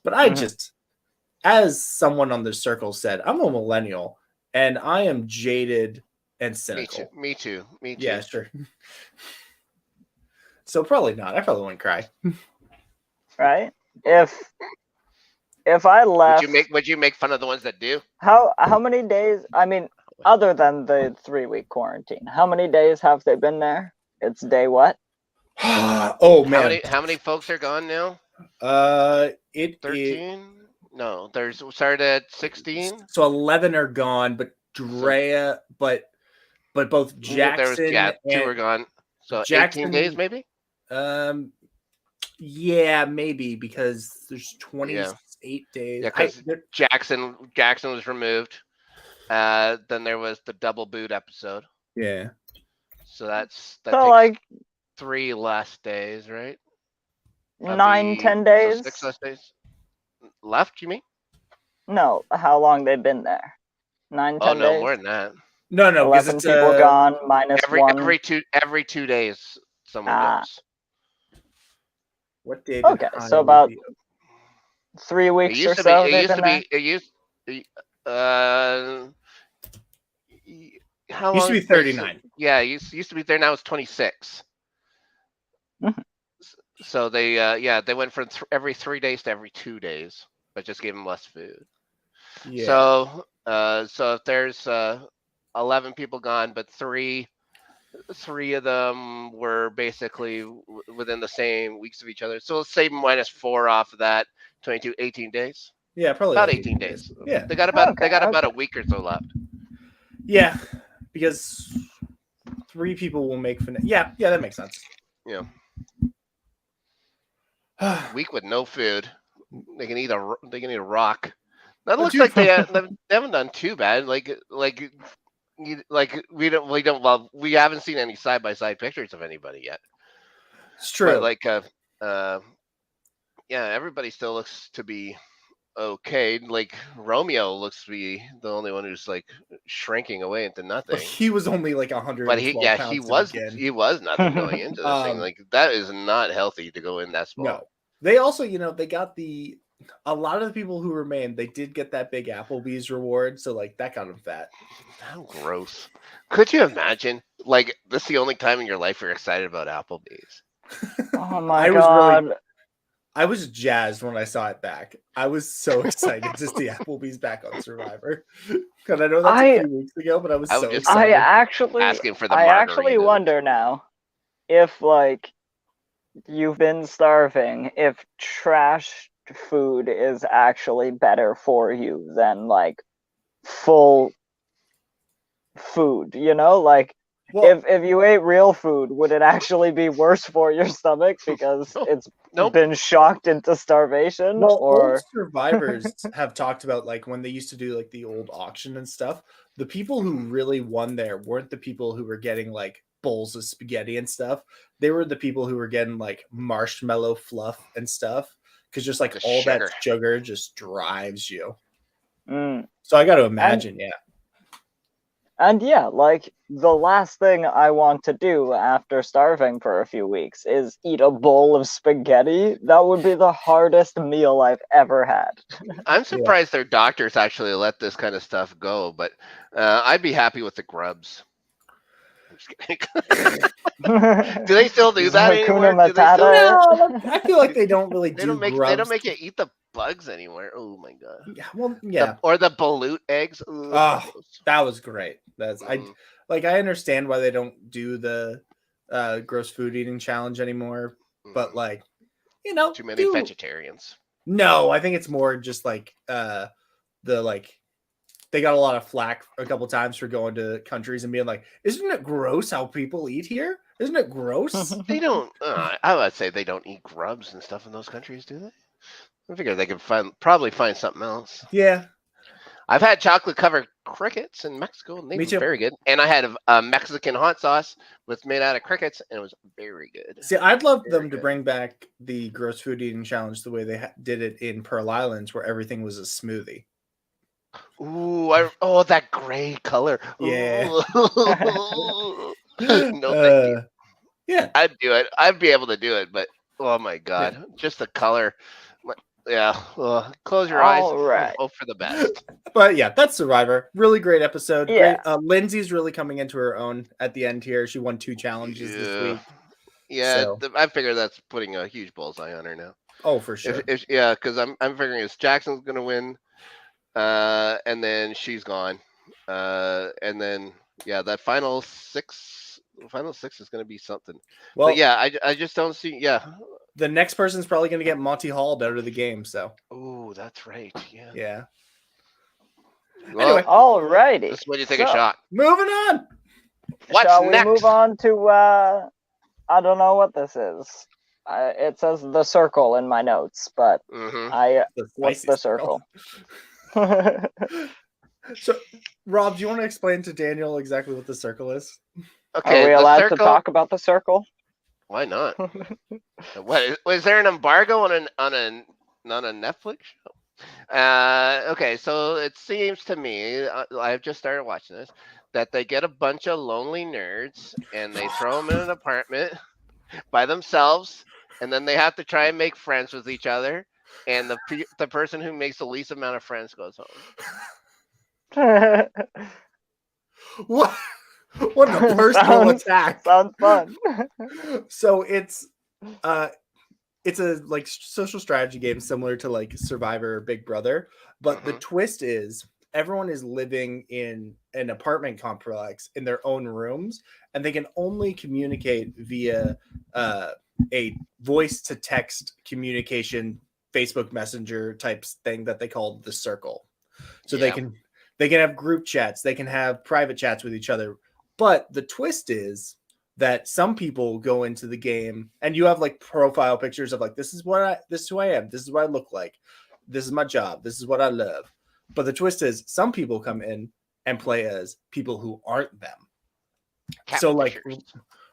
But I just, as someone on the circle said, I'm a millennial and I am jaded and cynical. Me too. Yeah, sure. So probably not. I probably wouldn't cry. Right? If I left, would you make fun of the ones that do? How many days? I mean, other than the 3-week quarantine, how many days have they been there? It's day what? Oh man, how many folks are gone now? 13. No, there's started at 16. So 11 are gone, but Drea, but both Jackson and 2 are gone. So Jackson, 18 days maybe. Yeah, maybe because there's 28 days. Yeah, because Jackson was removed. Then there was the double boot episode. Yeah. So that so takes like 3 last days, right? 9-10 days. So 6 last days left. You mean? No, how long they've been there? 9-10 days. Oh no, more than that. No, 11 people gone minus one. Every 2 days, someone goes. What day? Okay, so about 3 weeks or so. How long? Used to be 39. Yeah, it used to be there. Now it's 26. So they went from every 3 days to every 2 days, but just gave them less food. Yeah. So if there's 11 people gone, but three of them were basically within the same weeks of each other. So let's say minus 4 off of that, 22, 18 days. Yeah, probably about 18 days. Yeah, they got about a week or so left. Yeah, because 3 people will make yeah, that makes sense. Yeah. Week with no food. They can eat a rock. That looks like they haven't done too bad. Like we don't. Well, we haven't seen any side-by-side pictures of anybody yet. It's true. But everybody still looks to be okay. Like Romeo looks to be the only one who's like shrinking away into nothing. But he was only like 100. But he was nothing going into this thing. Like that is not healthy to go in that small. No. They also, they got a lot of the people who remained, they did get that big Applebee's reward, so like that got them fat. How gross. Could you imagine? Like this is the only time in your life you're excited about Applebee's. Oh my god. I was jazzed when I saw it back. I was so excited to see Applebee's back on Survivor. Because I know that's a few weeks ago, but I was so excited. I actually asking for the I actually wonder now if like you've been starving, if trash food is actually better for you than like full food, like well, if you ate real food, would it actually be worse for your stomach because it's been shocked into starvation? Well, old survivors have talked about like when they used to do like the old auction and stuff, the people who really won there weren't the people who were getting like bowls of spaghetti and stuff. They were the people who were getting like marshmallow fluff and stuff because just like all that sugar just drives you. So I got to imagine, And like the last thing I want to do after starving for a few weeks is eat a bowl of spaghetti. That would be the hardest meal I've ever had. I'm surprised their doctors actually let this kind of stuff go, but I'd be happy with the grubs. I'm just kidding. Do they still do that anymore? Hakuna Do they still, No, I feel like they don't really they do don't grubs. make you eat the bugs anymore. Oh my god. Yeah, well, yeah. Or the balut eggs. Ooh, Oh, that was great. That's Mm. I understand why they don't do the gross food eating challenge anymore, but like, you know, Too many vegetarians. No, I think it's more just like they got a lot of flack a couple times for going to countries and being like, "Isn't it gross how people eat here? Isn't it gross?" They don't. I would say they don't eat grubs and stuff in those countries, do they? I figure they could probably find something else. Yeah, I've had chocolate covered crickets in Mexico, and they Me were too. very good. And I had a Mexican hot sauce made out of crickets, and it was very good. see, I'd love them to good. bring back the gross food eating challenge the way they did it in Pearl Islands, where everything was a smoothie. Ooh, that gray color. Yeah. Ooh. No, thank you. Yeah, I'd do it. I'd be able to do it, but oh my god, just the color. Yeah, close your eyes. All right. And hope for the best. but yeah, that's Survivor. Really great episode. Yeah. Great. Lindsay's really coming into her own at the end here. She won 2 challenges this week. Yeah, So- I figure that's putting a huge bullseye on her now. Oh, for sure. Yeah, because I'm figuring if Jackson's gonna win, and then she's gone, and then that final six is gonna be something. Well, But yeah, I just don't see. Yeah. the next person's probably going to get Monty Hall out of the game. So Oh, that's right. Yeah. yeah. Well, Anyway. All righty. this is when you take a shot. Moving on. What's Shall next? we move on to I don't know what this is. It says the circle in my notes, but Mm-hmm. what's the circle? So, Rob, do you want to explain to Daniel exactly what the circle is? Okay. Are we the allowed to circle- talk about the circle? Why not? What was there an embargo on a Netflix show? Okay, so it seems to me I've just started watching this that they get a bunch of lonely nerds and they throw them in an apartment by themselves, and then they have to try and make friends with each other. And the person who makes the least amount of friends goes home. What? What a personal attack! Sounds fun. So it's a like social strategy game similar to like Survivor or Big Brother, but the twist is everyone is living in an apartment complex in their own rooms, and they can only communicate via a voice to text communication Facebook Messenger types thing that they call the circle. So they can have group chats, they can have private chats with each other. But the twist is that some people go into the game and you have like profile pictures of like, this is who I am, this is what I look like, this is my job, this is what I love. But the twist is some people come in and play as people who aren't them. So like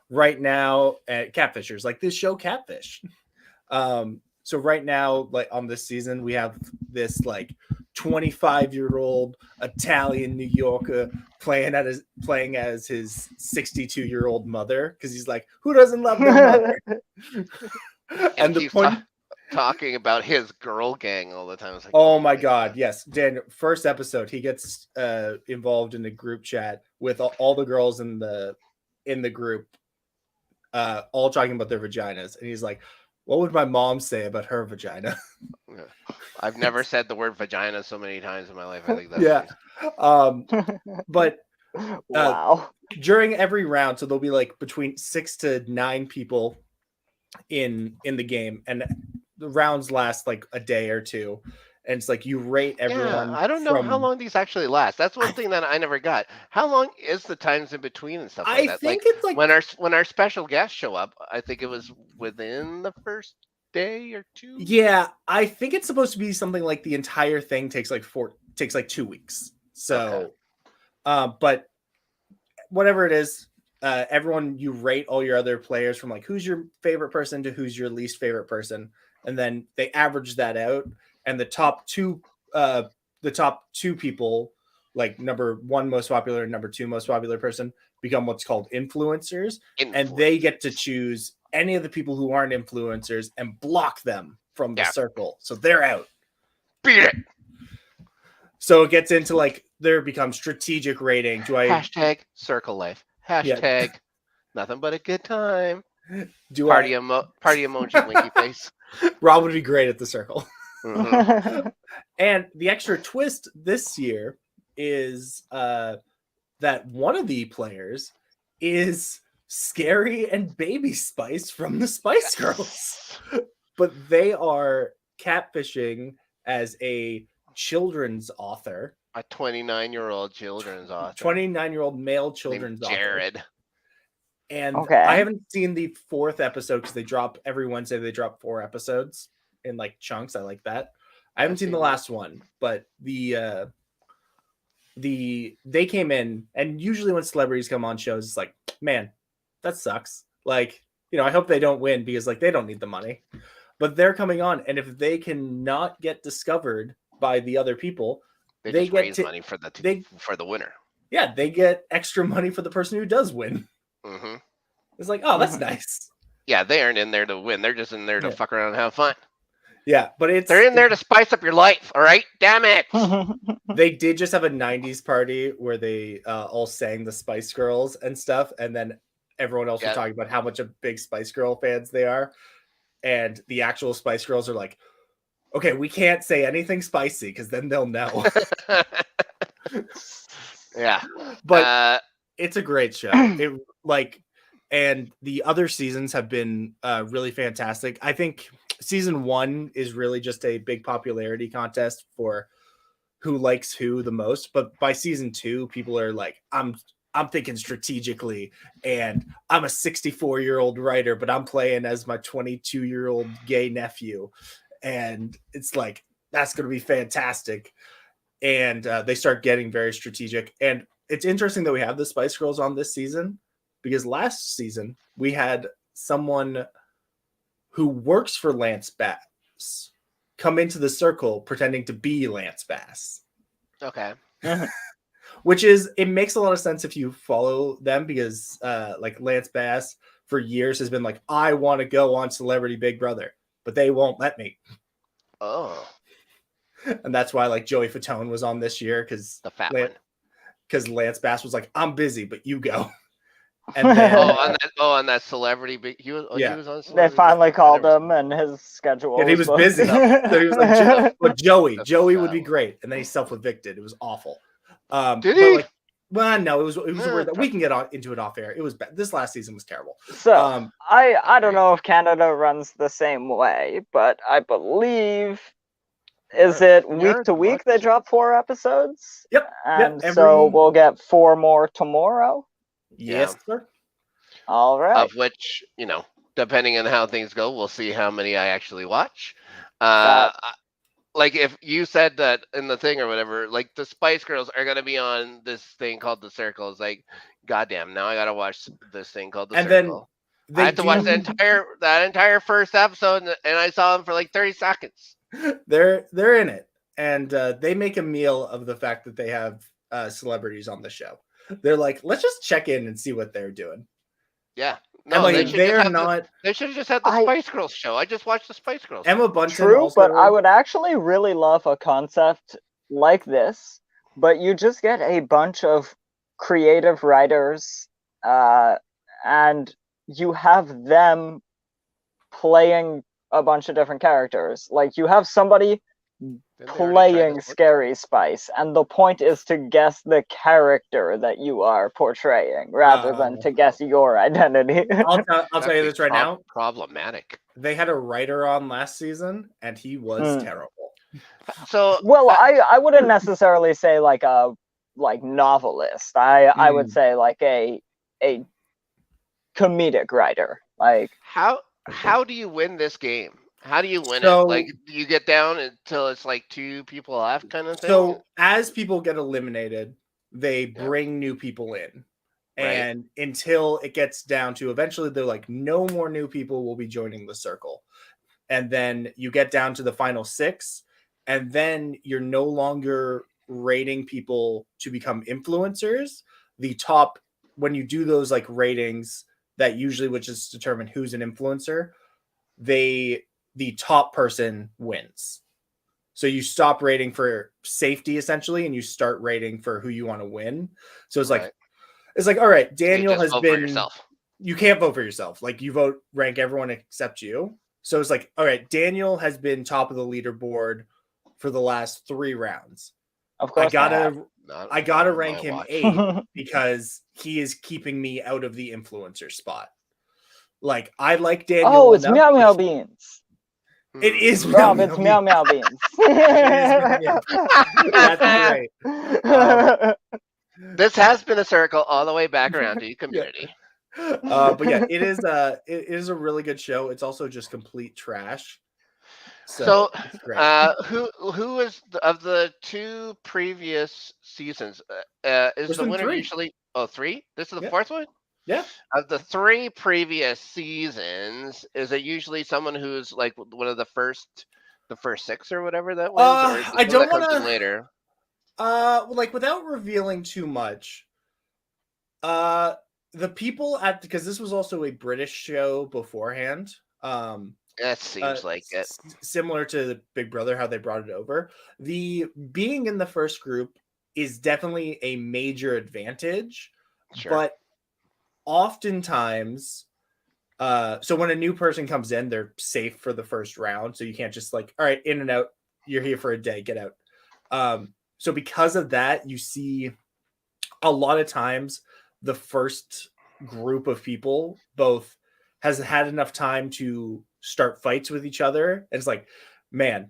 right now at Catfishers, like this show Catfish. So right now, like on this season, we have this like 25-year-old Italian New Yorker playing as his 62-year-old mother, because he's like, who doesn't love their mother? And the point talking about his girl gang all the time. Like, oh my god, yes. Dan, first episode, he gets involved in a group chat with all the girls in the group, all talking about their vaginas, and he's like, what would my mom say about her vagina? I've never said the word vagina so many times in my life. I think that's but wow. During every round, so there'll be like between 6 to 9 people in the game, and the rounds last like a day or two. And it's like you rate everyone. I don't know how long these actually last. That's one thing that I never got. How long is the times in between and stuff like that? I think it's like when our special guests show up, I think it was within the first day or two. Yeah, I think it's supposed to be something like the entire thing takes like 2 weeks. So but whatever it is, everyone, you rate all your other players from like who's your favorite person to who's your least favorite person, and then they average that out. And the top two people, like number 1 most popular and number 2 most popular person, become what's called influencers. And they get to choose any of the people who aren't influencers and block them from the circle. So they're out. Beat it. So it gets into like there becomes strategic rating. Hashtag circle life. Hashtag nothing but a good time. Party emoji winky face. Rob would be great at the circle. Mhm. And the extra twist this year is that one of the players is Scary and Baby Spice from the Spice Girls. But they are catfishing as a children's author. A 29-year-old children's author. 29-year-old male children's author. Jared. And Okay. I haven't seen the 4th episode because they drop every Wednesday. They drop 4 episodes in like chunks. I like that. I haven't seen the last one, but they came in, and usually when celebrities come on shows, it's like, man, that sucks. Like, I hope they don't win because like they don't need the money. But they're coming on, and if they cannot get discovered by the other people, they get raise money for the winner. Yeah, they get extra money for the person who does win. Mm-hmm. It's like, oh, that's nice. Yeah, they aren't in there to win. They're just in there to fuck around and have fun. Yeah, but they're in there to spice up your life. All right, damn it. They did just have a 90s party where they all sang the Spice Girls and stuff, and then everyone else was talking about how much of big Spice Girl fans they are. And the actual Spice Girls are like, okay, we can't say anything spicy because then they'll know. Yeah, but it's a great show. And the other seasons have been really fantastic. I think season 1 is really just a big popularity contest for who likes who the most. But by season 2, people are like, I'm thinking strategically, and I'm a 64-year-old writer, but I'm playing as my 22-year-old gay nephew. And it's like, that's going to be fantastic. And they start getting very strategic. And it's interesting that we have the Spice Girls on this season, because last season we had someone who works for Lance Bass come into the circle pretending to be Lance Bass. Okay. Which is, it makes a lot of sense if you follow them, because like Lance Bass for years has been like, I want to go on Celebrity Big Brother, but they won't let me. Oh. And that's why like Joey Fatone was on this year, because the fat one. Because Lance Bass was like, I'm busy, but you go. And then, on that Celebrity, he was on Celebrity. They finally called him, and his schedule. And he was busy. So he was like, but Joey would be great, and then he self-evicted. It was awful. Did he? Like, well, no, it was weird. We can get into it off air. It was bad. This last season was terrible. So I don't know if Canada runs the same way, but I believe is it week to week they drop 4 episodes? Yep. And so we'll get 4 more tomorrow. Yes, sir. All right. Of which, depending on how things go, we'll see how many I actually watch. Like if you said that in the thing or whatever, like the Spice Girls are gonna be on this thing called The Circle. It's like, goddamn, now I gotta watch this thing called The Circle. Then I have to watch that entire first episode, and I saw them for like 30 seconds. They're in it, and they make a meal of the fact that they have celebrities on the show. They're like, let's just check in and see what they're doing. Yeah. No, they should have just had the Spice Girls show. I just watched the Spice Girls. Emma Bunton. True, but I would actually really love a concept like this, but you just get a bunch of creative writers, and you have them playing a bunch of different characters. Like you have somebody playing Scary Spice, and the point is to guess the character that you are portraying rather than to guess your identity. I'll tell you this right now. Problematic. They had a writer on last season, and he was terrible. So well, I wouldn't necessarily say like a novelist. I would say like a comedic writer. Like how do you win this game? How do you win it? Like, do you get down until it's like 2 people left kind of thing? So as people get eliminated, they bring new people in. And until it gets down to eventually they're like, no more new people will be joining the circle. And then you get down to the final 6. And then you're no longer rating people to become influencers. The top, when you do those like ratings that usually which is determine who's an influencer, the top person wins. So you stop rating for safety essentially, and you start rating for who you want to win. So it's like It's like, all right, So you Daniel just has vote for been. yourself. You can't vote for yourself. Like you vote, rank everyone except you. So it's like, all right, Daniel has been top of the leaderboard for the last 3 rounds. Of course, I gotta rank him 8 have. because he is keeping me out of the influencer spot. Like I like Daniel. Oh, it's Meow Meow Beans. It is Rob, it's Meow Meow Beans. That's right. This has been a circle all the way back around to your community. But yeah, it is a really good show. It's also just complete trash. So who is of the 2 previous seasons? Is the winner 3. usually 3? This is the 4th one? Yeah. Of the 3 previous seasons, is it usually someone who's like one of the first 6 or whatever that was? Or is I don't want to later. Like without revealing too much. The people because this was also a British show beforehand. That seems like it. Similar to the Big Brother, how they brought it over. The being in the first group is definitely a major advantage, but oftentimes, so when a new person comes in, they're safe for the first round. So you can't just like, all right, in and out. You're here for a day, get out. So because of that, you see a lot of times the first group of people both has had enough time to start fights with each other. And it's like, man,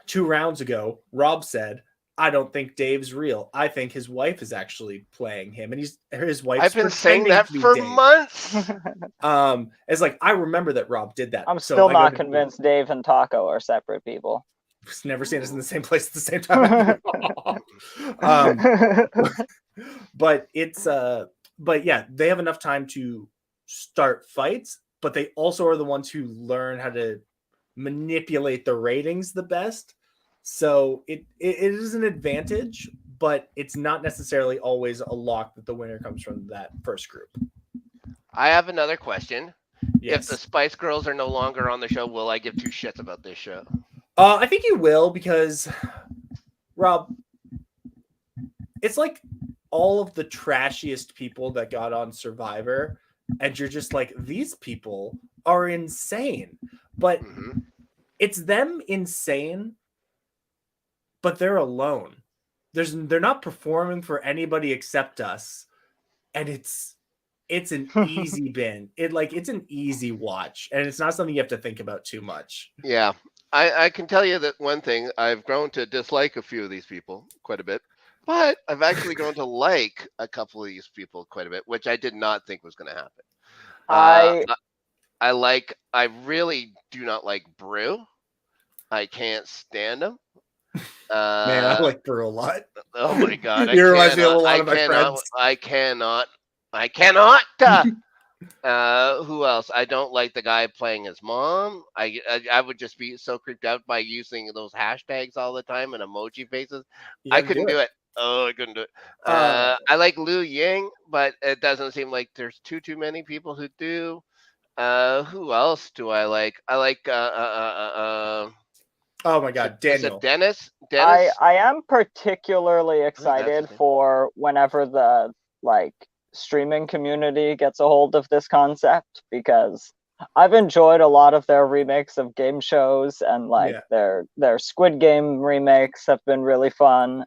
2 rounds ago, Rob said, I don't think Dave's real. I think his wife is actually playing him. And his wife. I've been saying that for months. It's like, I remember that Rob did that. I'm still not convinced Dave and Taco are separate people. Never seen us in the same place at the same time. But it's but yeah, they have enough time to start fights, but they also are the ones who learn how to manipulate the ratings the best. So it is an advantage, but it's not necessarily always a lock that the winner comes from that first group. I have another question. Yes. If the Spice Girls are no longer on the show, will I give 2 shits about this show? I think you will, because Rob, it's like all of the trashiest people that got on Survivor, and you're just like, these people are insane. But it's them insane, but they're alone. They're not performing for anybody except us. And it's an easy bin. It's an easy watch, and it's not something you have to think about too much. Yeah. I can tell you that one thing, I've grown to dislike a few of these people quite a bit, but I've actually grown to like a couple of these people quite a bit, which I did not think was going to happen. I really do not like Brew. I can't stand him. Man, I like Brew a lot. Oh my God. You reminds me of a lot of my friends. I cannot. Who else? I don't like the guy playing his mom. I would just be so creeped out by using those hashtags all the time and emoji faces. I couldn't do it. Oh, I couldn't do it. I like Liu Ying, but it doesn't seem like there's too many people who do. Who else do I like? I like oh my God, Daniel. Is it Dennis? I am particularly excited for whenever the streaming community gets a hold of this concept, because I've enjoyed a lot of their remakes of game shows, and their Squid Game remakes have been really fun.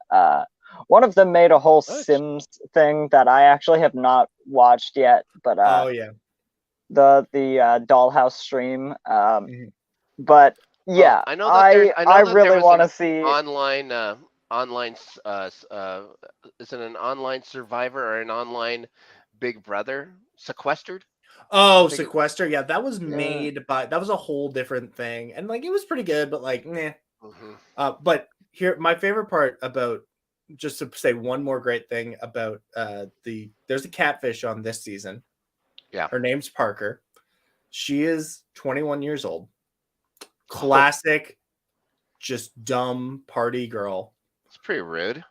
One of them made a whole Sims thing that I actually have not watched yet, but the Dollhouse stream. But yeah, I really want to see online. Is it an online Survivor or an online Big Brother? Sequestered? Oh, Sequester. Yeah, that was made by, that was a whole different thing. And it was pretty good, but meh. But here, my favorite part about, just to say one more great thing about there's a catfish on this season. Yeah. Her name's Parker. She is 21 years old. Classic, just dumb party girl. It's pretty rude.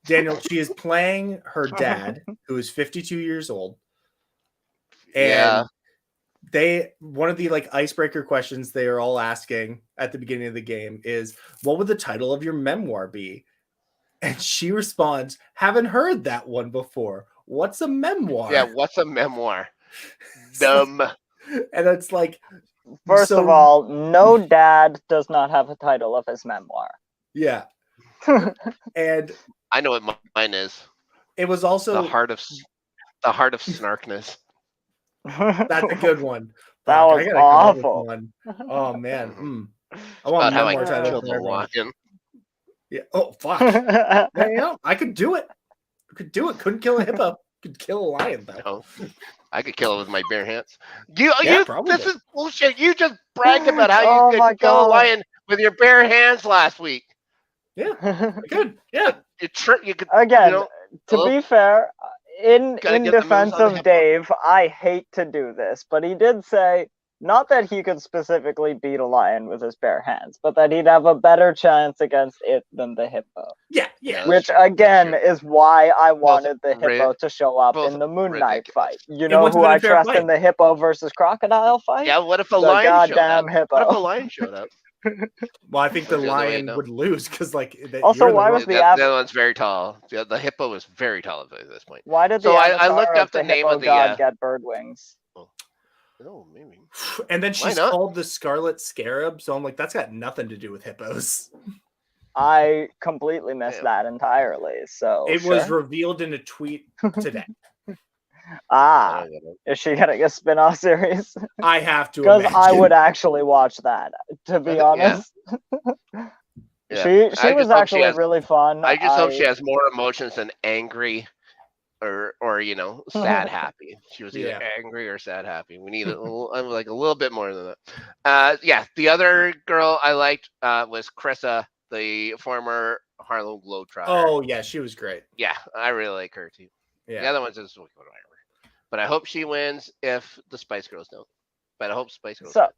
Daniel, she is playing her dad, who is 52 years old. And one of the icebreaker questions they are all asking at the beginning of the game is, what would the title of your memoir be? And she responds, haven't heard that one before. What's a memoir? Yeah, what's a memoir? Dumb. And it's like, First of all, no dad does not have a title of his memoir. Yeah. And I know what mine is. It was also the heart of snarkness. That's a good one. That was awful. One. Oh man. I want how I killed the lion. Yeah. Oh fuck. Yeah, I could do it. Couldn't kill a hippo. Could kill a lion though. No. I could kill it with my bare hands. Probably. This is bullshit. You just bragged about how you could kill a lion with your bare hands last week. Yeah, I could. Yeah. You could again. To be fair, in defense of Dave, I hate to do this, but he did say not that he could specifically beat a lion with his bare hands, but that he'd have a better chance against it than the hippo. Yeah. Which again is why I wanted the hippo to show up in the Moon Knight fight. You know who I trust in the hippo versus crocodile fight? Yeah, what if a lion goddamn hippo? What if a lion showed up? Well, I think the lion would lose because, like, also why was the other one's very tall? The hippo was very tall at this point. Why did I looked up the name of the god get bird wings? Oh, maybe. And then she's called the Scarlet Scarab, so I'm like, that's got nothing to do with hippos. I completely missed that entirely. So it was revealed in a tweet today. Is she getting a spin-off series? I have to, because I would actually watch that. To be honest, she was actually really fun. I just hope she has more emotions than angry. Or sad happy. She was either angry or sad happy. We need a little bit more than that. The other girl I liked was Krissa, the former Harlem Globetrotter. Oh yeah, she was great. Yeah, I really like her too. Yeah. The other one's just whatever. But I hope she wins if the Spice Girls don't. But I hope Spice Girls. So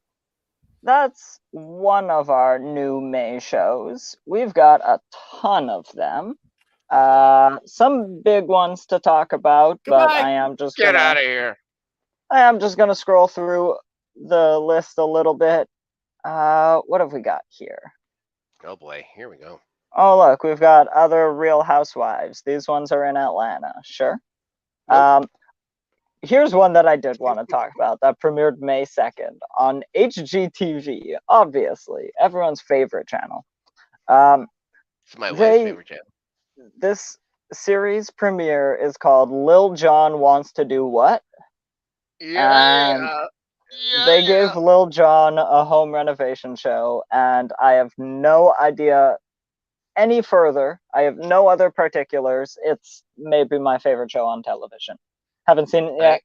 that's one of our new May shows. We've got a ton of them. Some big ones to talk about, but I am just get out of here. I am just gonna scroll through the list a little bit. What have we got here? Oh boy, here we go. Oh look, we've got other Real Housewives. These ones are in Atlanta. Sure. Nope. Here's one that I did want to talk about that premiered May 2nd on HGTV. Obviously, everyone's favorite channel. It's my wife's favorite channel. This series premiere is called Lil Jon Wants to Do What? And they gave Lil Jon a home renovation show, and I have no idea any further. I have no other particulars. It's maybe my favorite show on television. Haven't seen it yet.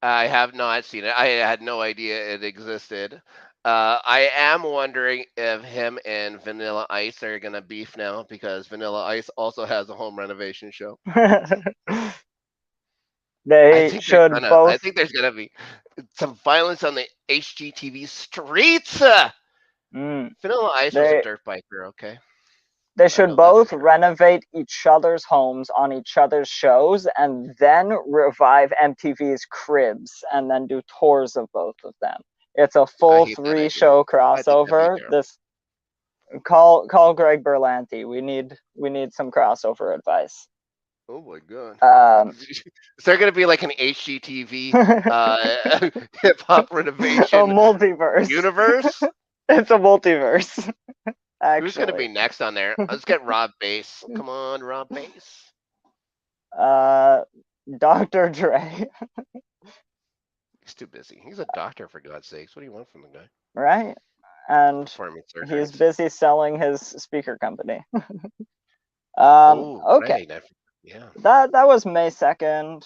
I have not seen it. I had no idea it existed. I am wondering if him and Vanilla Ice are gonna beef now because Vanilla Ice also has a home renovation show. They should both. I think there's gonna be some violence on the HGTV streets. Vanilla Ice was a dirt biker, okay? They should both renovate each other's homes on each other's shows and then revive MTV's Cribs and then do tours of both of them. It's a full 3-show crossover. Call Greg Berlanti. We need some crossover advice. Oh my god. Is there gonna be like an HGTV hip hop renovation? A multiverse universe? It's a multiverse. Actually. Who's gonna be next on there? Let's get Rob Bass. Come on, Rob Bass. Dr. Dre. He's too busy. He's a doctor, for God's sakes. What do you want from the guy? Right. And he's busy selling his speaker company. Okay. Right. Yeah. That was May 2nd.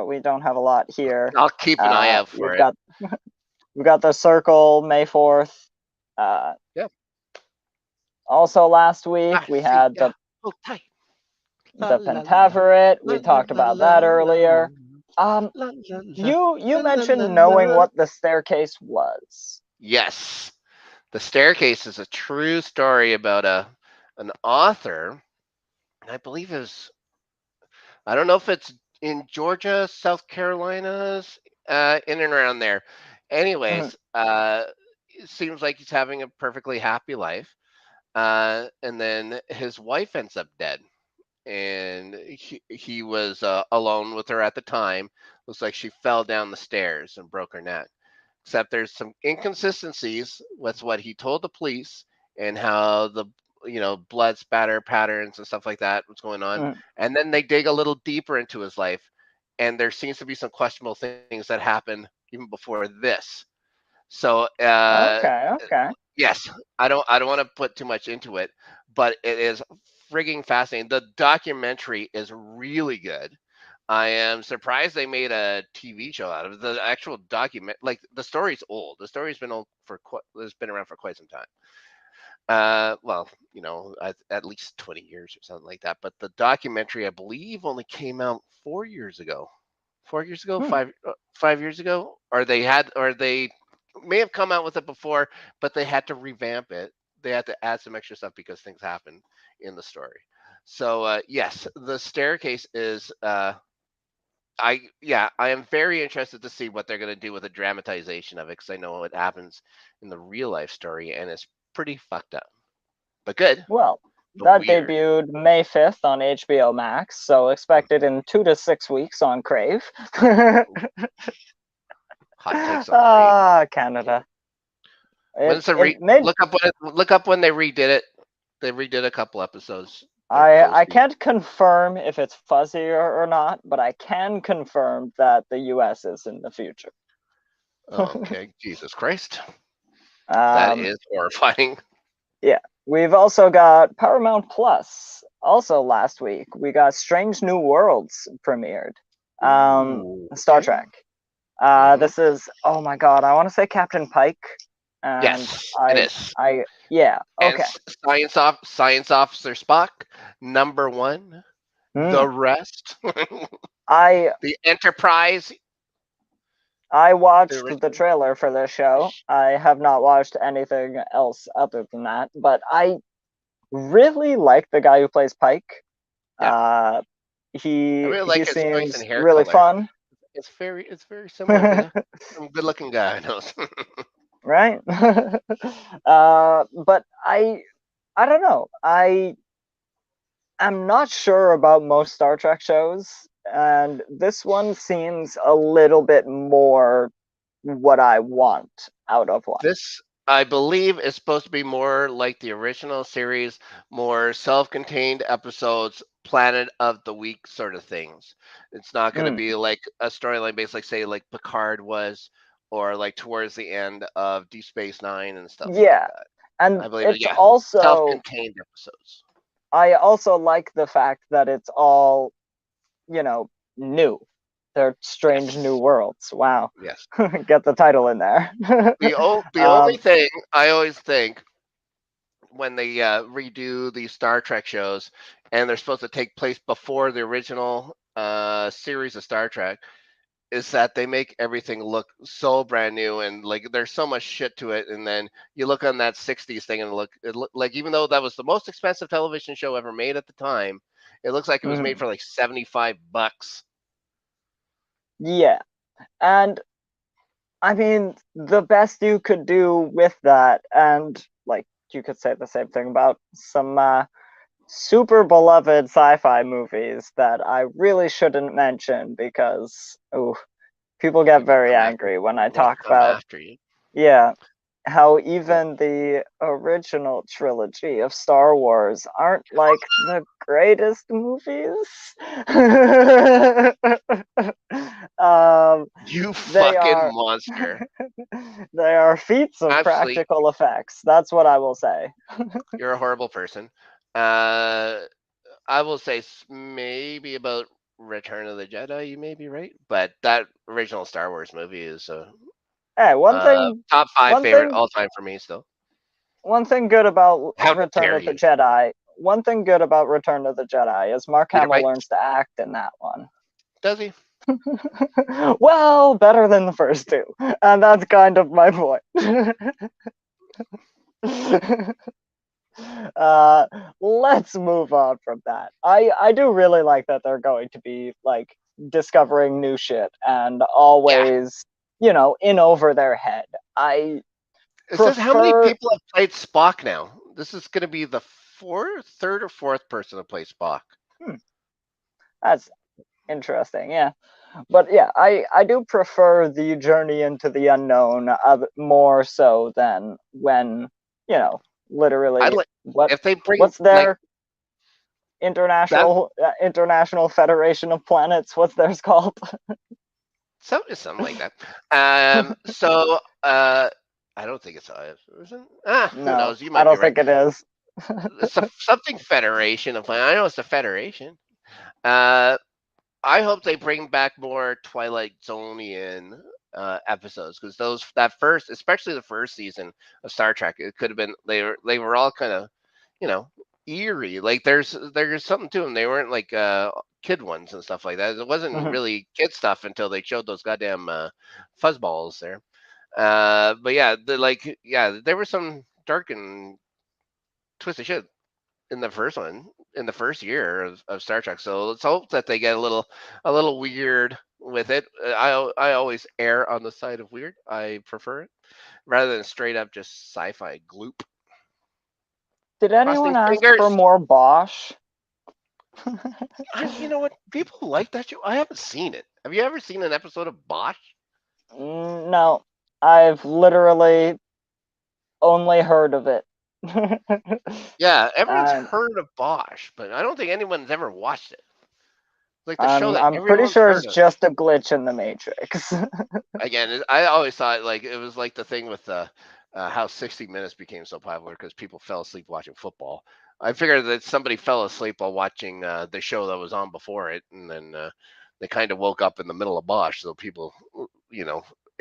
We don't have a lot here. I'll keep an eye out for it. We've got The Circle, May 4th. Yeah. Also last week we had the Pentaverate. We talked about that earlier. You mentioned knowing what The Staircase was. Yes. The Staircase is a true story about an author. I believe I don't know if it's in Georgia, South Carolina, in and around there. Anyways, it seems like he's having a perfectly happy life. and then his wife ends up dead, and he was alone with her at the time. Looks like she fell down the stairs and broke her neck. Except there's some inconsistencies with what he told the police and how the blood spatter patterns and stuff like that was going on. And then they dig a little deeper into his life, and there seems to be some questionable things that happened even before this. So Okay. yes, I don't want to put too much into it, but it is frigging fascinating. The documentary is really good. I am surprised they made a TV show out of it. The actual document, like the story's old. The story's been old it's been around for quite some time. Well, at least 20 years or something like that. But the documentary, I believe, only came out 4 years ago. 4 years ago, 5 years ago, or they may have come out with it before, but they had to revamp it. They had to add some extra stuff because things happened in the story. So yes, the staircase is. I am very interested to see what they're going to do with a dramatization of it, because I know what happens in the real life story, and it's pretty fucked up, but good. Well, but that weird. debuted May 5th on HBO Max, so expected in 2 to 6 weeks on Crave. Hot takes on Canada. When's look up when they redid it. They redid a couple episodes. I can't confirm if it's fuzzy or not, but I can confirm that the US is in the future. Okay, Jesus Christ. That is horrifying. Yeah. We've also got Paramount Plus. Also last week, we got Strange New Worlds premiered. Star Trek. This is, oh my god, I want to say Captain Pike. And yes, it is. Okay. And Science Officer Spock, number 1. The rest. The Enterprise. I watched the trailer for this show. I have not watched anything else other than that, but I really like the guy who plays Pike. Yeah. He his seems voice and hair really color. Fun. It's very similar to some good-looking guy I know. Right? But I don't know. I am not sure about most Star Trek shows, and this one seems a little bit more what I want out of one. This, I believe, is supposed to be more like the original series, more self-contained episodes, Planet of the Week sort of things. It's not going to be like a storyline based, like say, like Picard was, or like towards the end of Deep Space Nine and stuff like that. And I believe it's also self-contained episodes. I also like the fact that it's all, new. They're Strange New Worlds. Wow. Yes. Get the title in there. The only thing I always think when they redo these Star Trek shows, and they're supposed to take place before the original series of Star Trek, is that they make everything look so brand new, and like there's so much shit to it. And then you look on that 60s thing and it look like, even though that was the most expensive television show ever made at the time, it looks like it was made for like $75. Yeah. And I mean, the best you could do with that, and like you could say the same thing about some super beloved sci-fi movies that I really shouldn't mention, because people get very angry when I talk about how even the original trilogy of Star Wars aren't like the greatest movies. You fucking monster. They are feats of practical effects. That's what I will say. You're a horrible person. I will say maybe about Return of the Jedi, you may be right, but that original Star Wars movie is top 5 favorite all time for me still. One thing good about Return of the Jedi. One thing good about Return of the Jedi is Mark Hamill learns to act in that one. Does he? Well, better than the first two, and that's kind of my point. Let's move on from that. I do really like that they're going to be like discovering new shit and always, in over their head. How many people have played Spock now? This is going to be the third or fourth person to play Spock. That's interesting. Yeah. But yeah, I do prefer the journey into the unknown more so than when, literally if they bring what's their like, international Federation of Planets, what's theirs called? something like that. So I don't think it's is it? Who No, knows? You might I don't be right. think it is. Something Federation of Planets. I know it's the Federation. I hope they bring back more Twilight Zonian episodes, because especially the first season of Star Trek, it could have been they were all kind of, eerie. Like there's something to them. They weren't like kid ones and stuff like that. It wasn't really kid stuff until they showed those goddamn fuzzballs there. But yeah, there was some dark and twisted shit in the first one, in the first year of Star Trek. So let's hope that they get a little weird with it. I always err on the side of weird. I prefer it rather than straight up just sci-fi gloop. Did anyone Crossing ask fingers. for more Bosch? You know what? People like that show. I haven't seen it. Have you ever seen an episode of Bosch? No, I've literally only heard of it. Yeah, everyone's heard of Bosch, but I don't think anyone's ever watched it. Like the show that I'm pretty sure it's just a glitch in the Matrix. Again, I always thought like it was like the thing with how 60 Minutes became so popular because people fell asleep watching football. I figured that somebody fell asleep while watching the show that was on before it, and then they kind of woke up in the middle of Bosch, so people,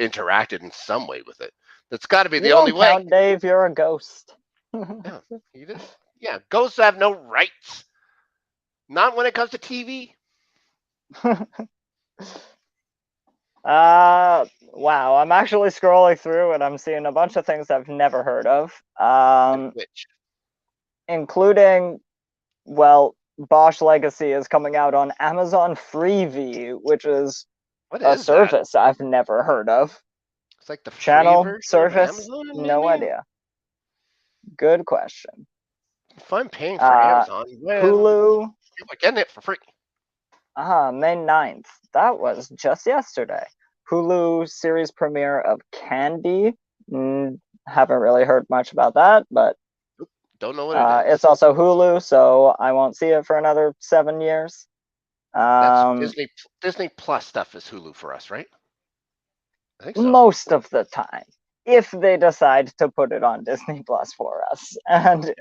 interacted in some way with it. That's got to be the only way. Count, Dave, you're a ghost. Yeah, yeah, ghosts have no rights. Not when it comes to TV. Wow, I'm actually scrolling through and I'm seeing a bunch of things I've never heard of. Which? Including, well, Bosch Legacy is coming out on Amazon Freevee, which is a service I've never heard of. It's like the channel free service. Amazon, no idea. Good question. If I'm paying for Amazon, Hulu. You're getting it for free. May 9th. That was just yesterday. Hulu series premiere of Candy. Haven't really heard much about that, but don't know what it is. It's also Hulu, so I won't see it for another 7 years. That's Disney Plus stuff is Hulu for us, right? I think so. Most of the time, if they decide to put it on Disney Plus for us, and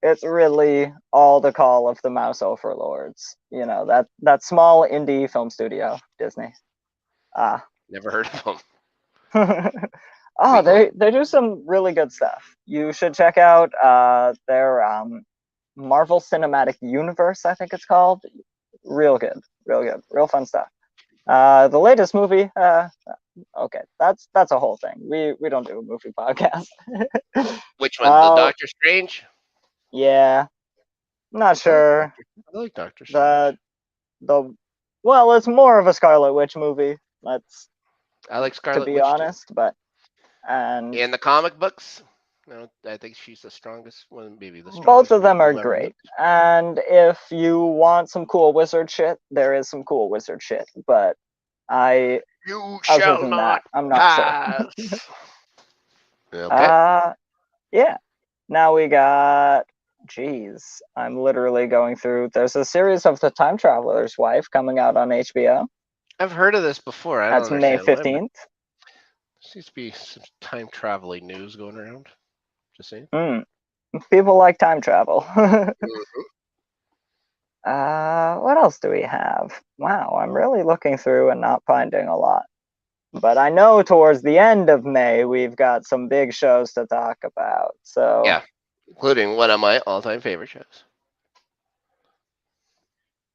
it's really all the call of the mouse overlords. That small indie film studio, Disney. Never heard of them. They do some really good stuff. You should check out their Marvel Cinematic Universe, I think it's called. Real good, real fun stuff. The latest movie, okay, that's a whole thing. We don't do a movie podcast. Which one? The Doctor Strange? Yeah, not sure. I like Doctor Strange. Well, it's more of a Scarlet Witch movie. I like Scarlet Witch, to be honest, too. But in the comic books, I think she's the strongest one, maybe the strongest. Both of them are great. And if you want some cool wizard shit, there is some cool wizard shit. But you shall not I'm not sure. Okay. Yeah. Now we got. Jeez, I'm literally going through. There's a series of The Time Traveler's Wife coming out on HBO. I've heard of this before. That's May 15th. There seems to be some time traveling news going around. Just saying. People like time travel. What else do we have? Wow, I'm really looking through and not finding a lot. But I know towards the end of May, we've got some big shows to talk about. So yeah, including one of my all-time favorite shows.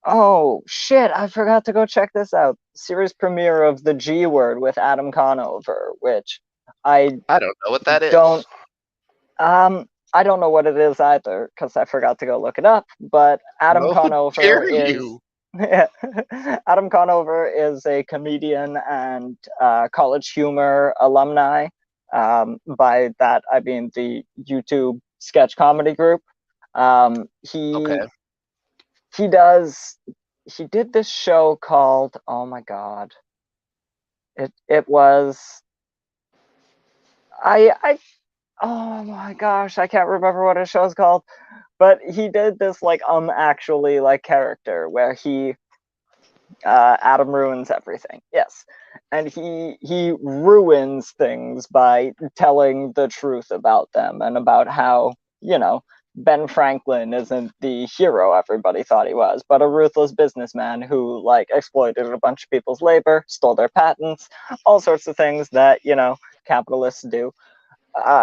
Oh, shit, I forgot to go check this out. Series premiere of The G Word with Adam Conover, which I don't know what that is. I don't know what it is either, because I forgot to go look it up, but Adam Conover is... Adam Conover is a comedian and college humor alumni, By that I mean the YouTube sketch comedy group. Okay. He did this show called, oh my god, it was I oh my gosh, I can't remember what his show's called, but he did this like actually like character where he Adam ruins everything. Yes, and he ruins things by telling the truth about them and about how, you know, Ben Franklin isn't the hero everybody thought he was, but a ruthless businessman who like exploited a bunch of people's labor, stole their patents, all sorts of things that, you know, capitalists do.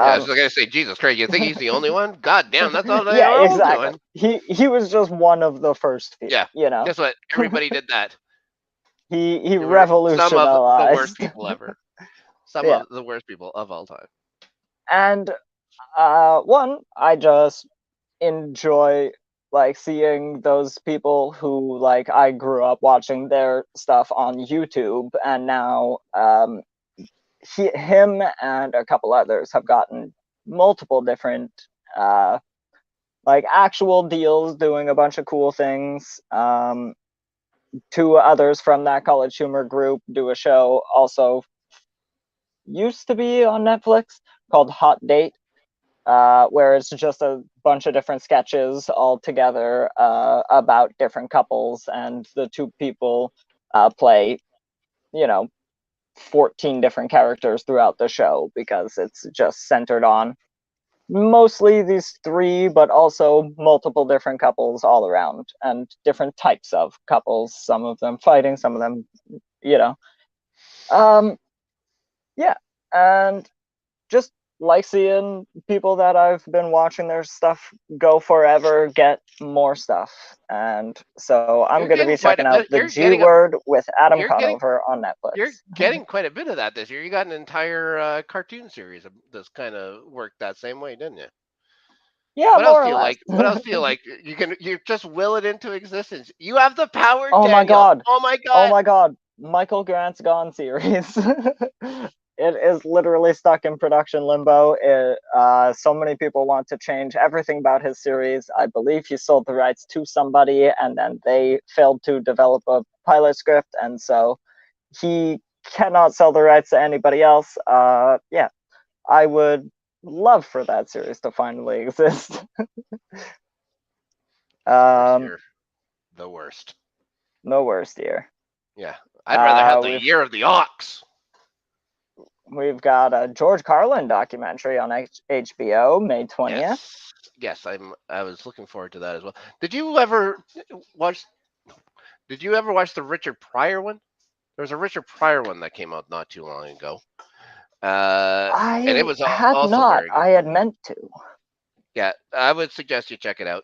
Yeah, I was gonna say, Jesus Christ, you think he's the only one? God damn, that's all they Yeah, are all exactly. doing. He was just one of the first few. Yeah, You know, guess what? Everybody did that. he They were some of the worst revolutionized. people ever. Some Yeah, of the worst people of all time. and one, I just enjoy like seeing those people who like I grew up watching their stuff on YouTube, and now him and a couple others have gotten multiple different like actual deals, doing a bunch of cool things. Two others from that College Humor group do a show also used to be on Netflix called Hot Date, where it's just a bunch of different sketches all together about different couples, and the two people play, you know, 14 different characters throughout the show because it's just centered on mostly these three, but also multiple different couples all around and different types of couples, some of them fighting, some of them, you know. Yeah, and just like seeing people that I've been watching their stuff go forever get more stuff. And so I'm You're going to be getting quite a checking out bit. The G Word with Adam You're getting Conover on you're Netflix. getting quite a bit of that this year. You got an entire cartoon series of this kind of worked that same way, didn't you? Yeah, What else more do or you less. like? What else do you like? You just will it into existence. You have the power, Oh my Daniel. god. Oh my Oh god. my god. Michael Grant's Gone series. It is literally stuck in production limbo. So many people want to change everything about his series. I believe he sold the rights to somebody, and then they failed to develop a pilot script, and so he cannot sell the rights to anybody else. Yeah, I would love for that series to finally exist. Worst um, year. The worst. no worst year. Yeah. I'd rather have the We've year of the ox. we've got a George Carlin documentary on HBO, May 20th. Yes. Yes, I was looking forward to that as well. Watch did you ever watch the Richard Pryor one? There was a Richard Pryor one that came out not too long ago. And it I was have also not. very good. I had meant to. Yeah, I would suggest you check it out.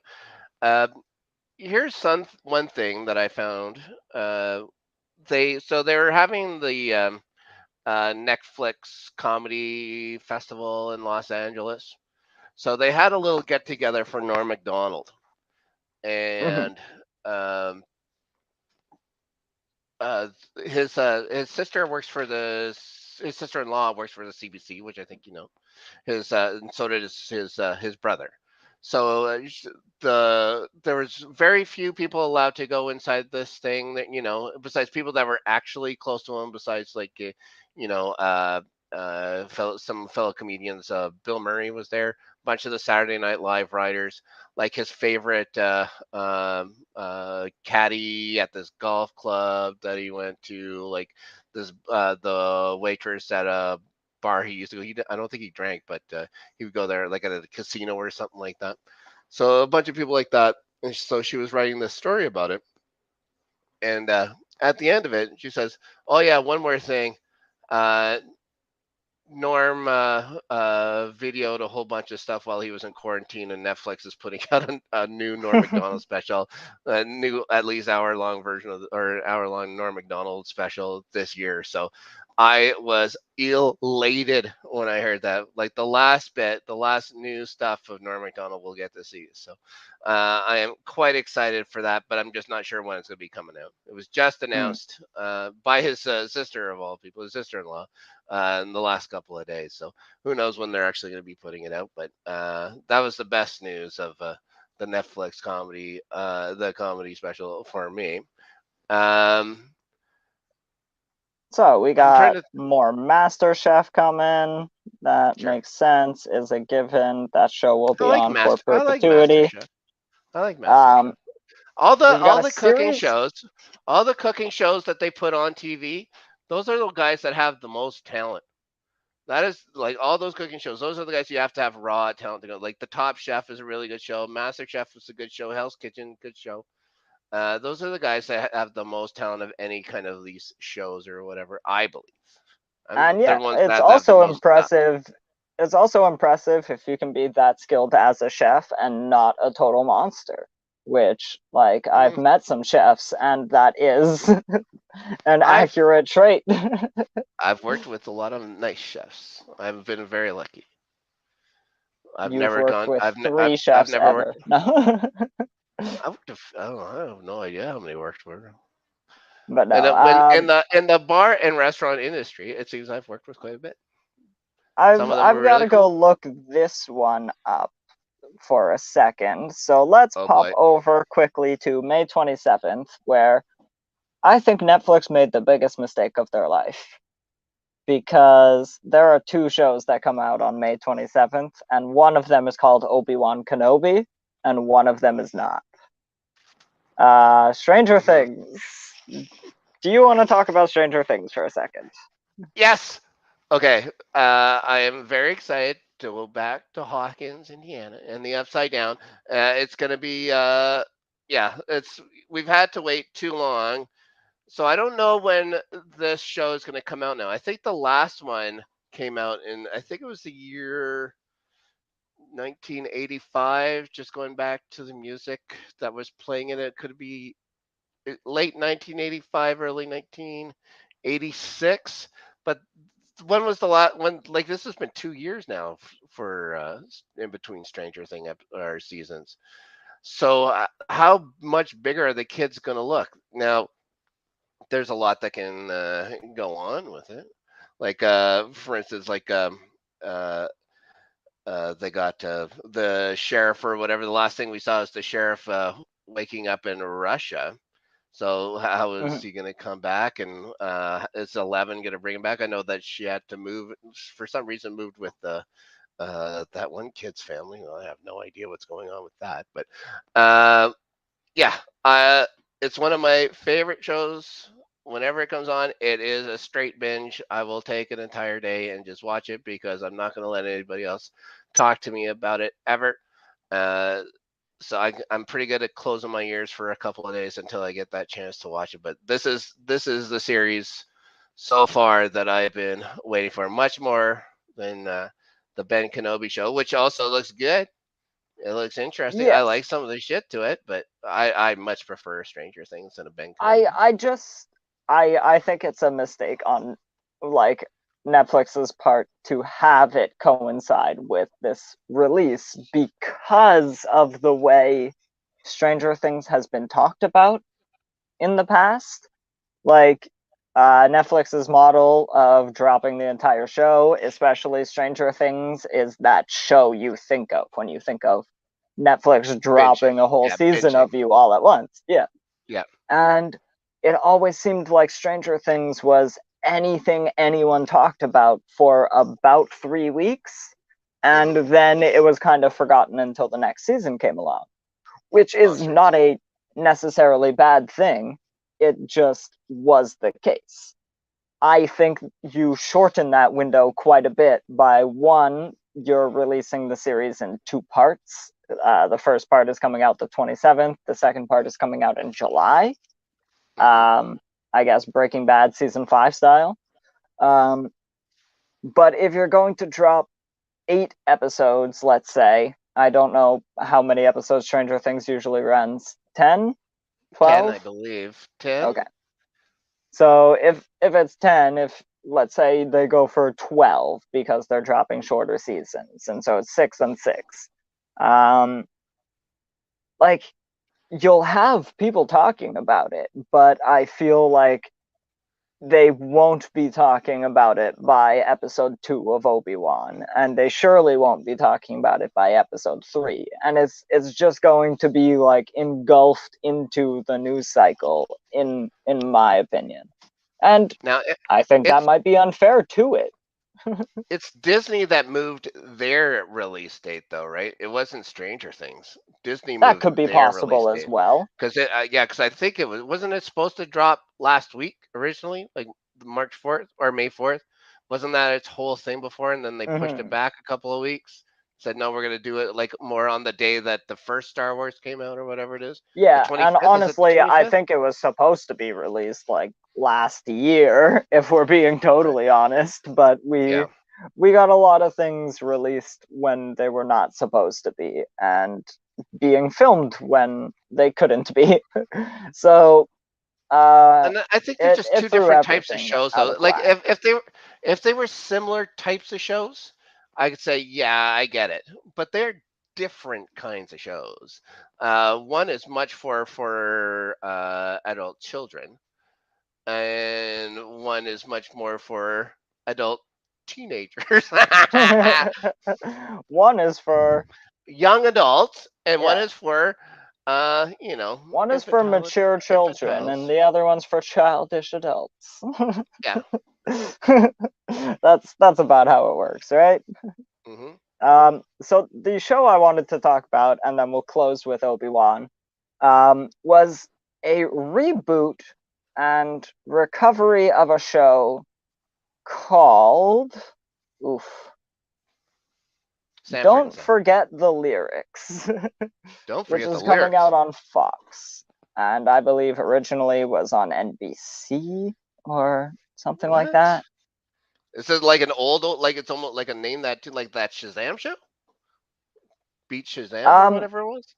Here's one thing that I found. They're having the Netflix comedy festival in Los Angeles. So they had a little get together for Norm Macdonald, Mhm, and um, uh, his sister works for his sister-in-law works for the CBC, which I think you know. And so did his brother. So there was very few people allowed to go inside this thing that besides people that were actually close to him, besides like some fellow comedians. Bill Murray was there. A bunch of the Saturday Night Live writers, like his favorite caddy at this golf club that he went to, like this the waitress at a bar he used to go. I don't think he drank, but he would go there like at a casino or something like that. So a bunch of people like that. And so she was writing this story about it. And at the end of it, she says, "Oh yeah, one more thing. Uh, Norm videoed a whole bunch of stuff while he was in quarantine, and Netflix is putting out a new Norm Macdonald special, a new at least hour-long version or hour-long Norm Macdonald special this year. So I was elated when I heard that. Like the last new stuff of Norm Macdonald we'll get to see. So I am quite excited for that, but I'm just not sure when it's going to be coming out. It was just announced by his sister, of all people, his sister-in-law, in the last couple of days. So who knows when they're actually going to be putting it out. But that was the best news of the Netflix comedy, the comedy special for me. So we got more MasterChef coming. That makes sense. Is a given. That show will be on for perpetuity. I like MasterChef. All the cooking shows, that they put on TV, those are the guys that have the most talent. That is like all those cooking shows. Those are the guys you have to have raw talent to go. Like the Top Chef is a really good show. MasterChef is a good show. Hell's Kitchen, good show. Those are the guys that have the most talent of any kind of these shows or whatever, I believe. And yeah, it's also impressive. It's also impressive if you can be that skilled as a chef and not a total monster. Which, like, I've met some chefs, and that is an accurate trait. I've worked with a lot of nice chefs. I've been very lucky. I've never worked. No. I have no idea how many worked for. But no, in the bar and restaurant industry, it seems I've worked with quite a bit. I've got to go look this one up for a second. So let's pop over quickly to May 27th, where I think Netflix made the biggest mistake of their life. Because there are two shows that come out on May 27th, and one of them is called Obi-Wan Kenobi, and one of them is not. Stranger Things. Do you want to talk about Stranger Things for a second? Yes. Okay. I am very excited to go back to Hawkins, Indiana, and the Upside Down. It's going to be, we've had to wait too long. So I don't know when this show is going to come out now. I think the last one came out in, I think it was the year 1985, just going back to the music that was playing in it. Could be late 1985, early 1986. But when was the last one? Like, this has been 2 years now for in between Stranger Things or seasons. So how much bigger are the kids going to look now? There's a lot that can go on with it. Like, for instance, like they got the sheriff or whatever. The last thing we saw is the sheriff waking up in Russia. So how is he going to come back? And is 11 going to bring him back? I know that she had to move for some reason. Moved with that one kid's family. Well, I have no idea what's going on with that. But it's one of my favorite shows. Whenever it comes on, it is a straight binge. I will take an entire day and just watch it because I'm not going to let anybody else talk to me about it ever. So I'm pretty good at closing my ears for a couple of days until I get that chance to watch it. But this is the series so far that I've been waiting for, much more than the Ben Kenobi show, which also looks good. It looks interesting. Yes. I like some of the shit to it, but I much prefer Stranger Things than a Ben Kenobi. I think it's a mistake on like Netflix's part to have it coincide with this release because of the way Stranger Things has been talked about in the past. Like Netflix's model of dropping the entire show, especially Stranger Things, is that show you think of when you think of Netflix dropping a whole season of you all at once. Yeah. Yeah. And it always seemed like Stranger Things was anything anyone talked about for about 3 weeks, and then it was kind of forgotten until the next season came along, which is not a necessarily bad thing. It just was the case. I think you shorten that window quite a bit by, one, you're releasing the series in 2 parts. The first part is coming out the 27th. The second part is coming out in July. I guess Breaking Bad season 5 style. But if you're going to drop 8 episodes, let's say, I don't know how many episodes Stranger Things usually runs. 10? 12? 10, I believe. 10? Okay. So if it's 10, if let's say they go for 12 because they're dropping shorter seasons, and so it's 6 and 6. Like, you'll have people talking about it, but I feel like they won't be talking about it by episode 2 of Obi-Wan, and they surely won't be talking about it by episode 3. And it's just going to be like engulfed into the news cycle, in my opinion. And Now I think that might be unfair to it. it's Disney that moved their release date, though, right? It wasn't Stranger Things. Disney That moved could be their release possible as date well. because because I think wasn't it supposed to drop last week originally, like March 4th or May 4th? Wasn't that its whole thing before, and then they pushed it back a couple of weeks? Said no, we're gonna do it like more on the day that the first Star Wars came out or whatever it is. Yeah, The and 25th, is it the honestly, I 25th? think it was supposed to be released like last year, if we're being totally honest, but Yeah. we got a lot of things released when they were not supposed to be, and being filmed when they couldn't be. So And I think they're just it two threw different types of everything shows, out though. of Like whack. if they were similar types of shows, I could say, yeah, I get it. But they're different kinds of shows. One is much for adult children, and one is much more for adult teenagers, One is for young adults, and one yeah, is for one is for mature children, and infantiles. the other one's for childish adults. Yeah. That's about how it works, right? Hmm. So the show I wanted to talk about, and then we'll close with Obi-Wan, was a reboot and recovery of a show called Sanford and Don't Son. Forget the Lyrics, Don't which forget the is coming out lyrics. on Fox, and I believe originally was on NBC or something like What? that. Is it like an like it's almost like a name that too, like that Shazam show? Beat Shazam or Um, whatever it was?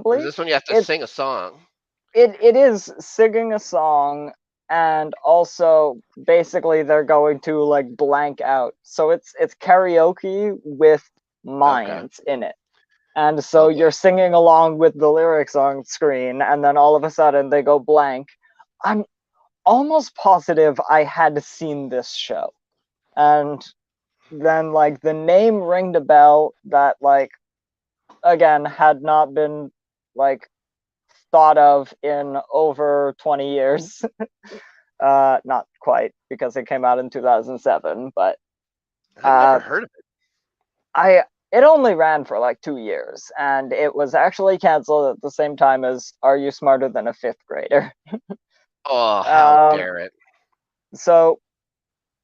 Or is Possibly. this one you have to It sing a song? it is singing a song, and also basically they're going to like blank out. So it's karaoke with Okay. mines in it. And so Oh boy. you're singing along with the lyrics on screen, and then all of a sudden they go blank. I'm almost positive I had seen this show. And then like the name ringed a bell that like again had not been like thought of in over 20 years. Not quite, because it came out in 2007, but I've never uh, heard of it. it only ran for like 2 years, and it was actually canceled at the same time as Are You Smarter Than a Fifth Grader? Oh, how Um, dare it. so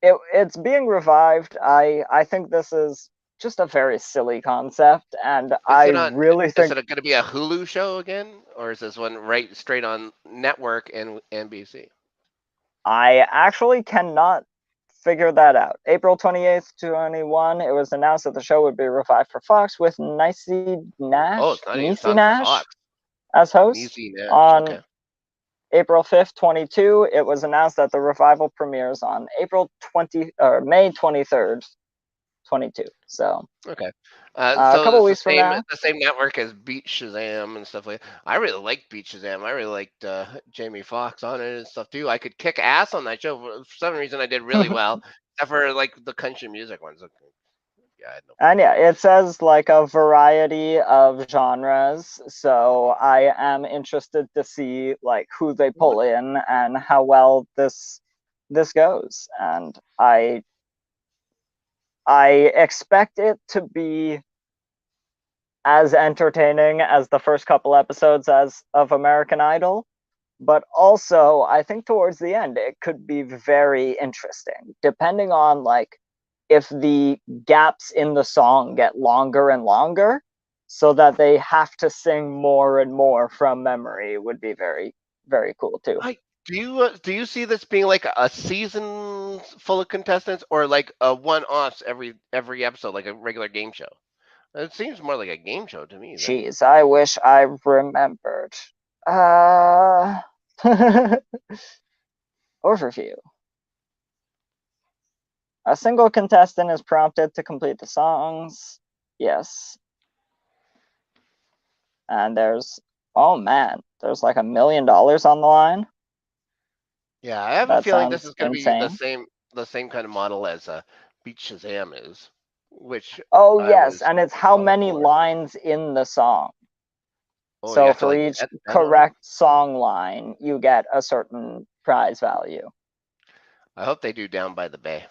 it's being revived. I think this is just a very silly concept, and Is I it on really is think it gonna be a Hulu show again? Or is this one right straight on network and NBC? I actually cannot figure that out. April 28th, 2021, it was announced that the show would be revived for Fox with Oh, it's not even Niecy on Nash Fox. as host. Niecy Nash. On Okay. April 5th, 22, it was announced that the revival premieres on April 20 or May 23rd, 22. So Okay. a So couple it's weeks from now. the same network as Beat Shazam and stuff like that. I really liked Beat Shazam. I really liked Jamie Foxx on it and stuff too. I could kick ass on that show. For some reason, I did really well, except for like the country music ones. Okay. Yeah, I had no And problem yeah, with those. it says like a variety of genres. So I am interested to see like who they What? pull in and how well this goes. And I expect it to be as entertaining as the first couple episodes as of American Idol. But also, I think towards the end, it could be very interesting, depending on like if the gaps in the song get longer and longer, so that they have to sing more and more from memory would be very, very cool too. I do you see this being like a season full of contestants or like a one-offs every episode, like a regular game show? It seems more like a game show to me then. Jeez, I wish I remembered. Uh, overview. A single contestant is prompted to complete the songs. Yes. And there's, oh man, there's like $1 million on the line. Yeah, I have a That feeling this sounds is going to be insane. the same kind of model as Beat Shazam is, which Oh I yes, was and it's how all many for. lines in the song. Oh, you So have to for like each bet on it? correct song line, you get a certain prize value. I hope they do Down by the Bay.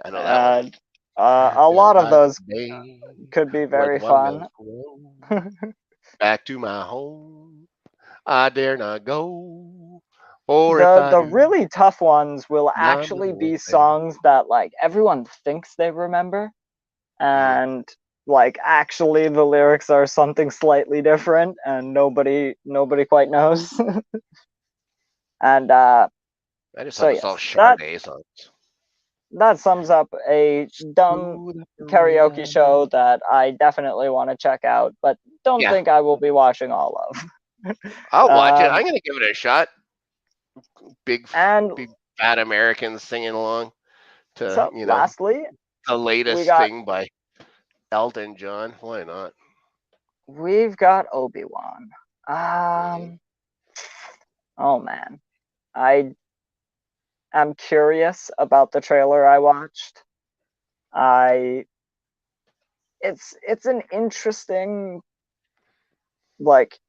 I know that one. And a Down lot of by the those bay, could be where the very fun. watermelons grow. Back to my home, I dare not go. Or if I The do, really tough ones will my mother actually will be say. songs that like everyone thinks they remember, and like actually the lyrics are something slightly different and nobody quite knows. And I just so hope it's all yes, that Sade songs. sums up a dumb Through the karaoke rain. show that I definitely want to check out, but don't Yeah, think I will be watching all of. I'll watch it. um, I'm gonna give it a shot. Big, and big fat Americans singing along to so lastly, the we latest got thing by Elton John. Why not? we've got Obi-Wan. Mhm. Oh man, I am curious about the trailer I watched. I it's an interesting like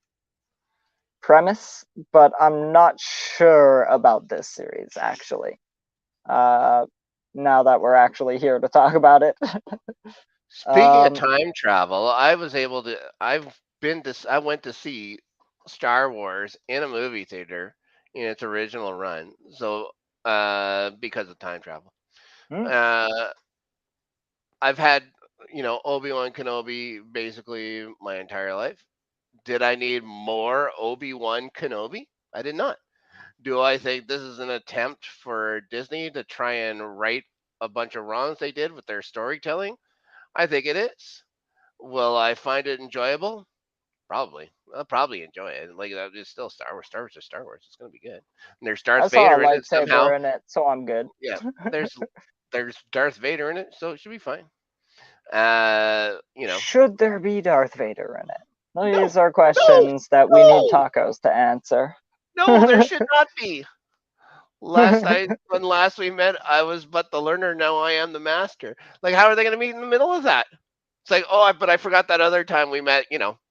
premise, but I'm not sure about this series actually. Uh, now that we're actually here to talk about it. Speaking of um, time travel, I was able to. I went to see Star Wars in a movie theater in its original run. So, because of time travel, hmm, uh, I've had Obi-Wan Kenobi basically my entire life. Did I need more Obi-Wan Kenobi? I did not. Do I think this is an attempt for Disney to try and right a bunch of wrongs they did with their storytelling? I think it is. Will I find it enjoyable? Probably. I'll probably enjoy it. Like it's still Star Wars. Star Wars is Star Wars. It's gonna be good. And there's I Darth saw a Vader in it somehow. lightsaber in it, so I'm good. Yeah, there's Darth Vader in it, so it should be fine. Should there be Darth Vader in it? No, These are no, questions that we need no, tacos to answer. no. There should not be. When last we met, I was but the learner. Now I am the master. Like, how are they going to meet in the middle of that? It's like, but I forgot that other time we met.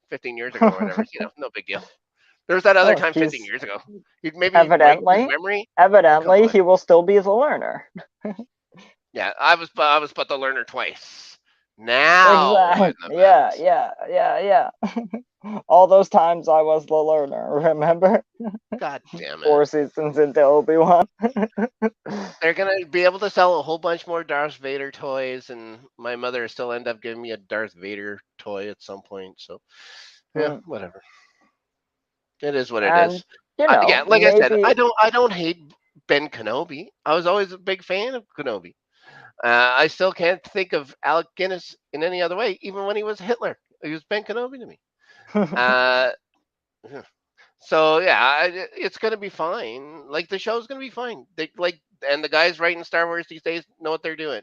15 years ago or whatever. No big deal. There was that other Well, time 15 he's years ago. You'd maybe break his evidently, memory. Come evidently, on. he will still be the learner. Yeah, I was but the learner twice. Now I'm Exactly. the Yeah, master. yeah. All those times I was the learner, remember? God damn it. 4 seasons into Obi-Wan. They're gonna be able to sell a whole bunch more Darth Vader toys, and my mother still end up giving me a Darth Vader toy at some point. So, yeah, whatever. It is what it And is. Yeah, like I said, maybe I don't hate Ben Kenobi. I was always a big fan of Kenobi. I still can't think of Alec Guinness in any other way, even when he was Hitler. He was Ben Kenobi to me. Uh, so yeah, it's gonna be fine. Like the show's gonna be fine. And the guys writing Star Wars these days know what they're doing.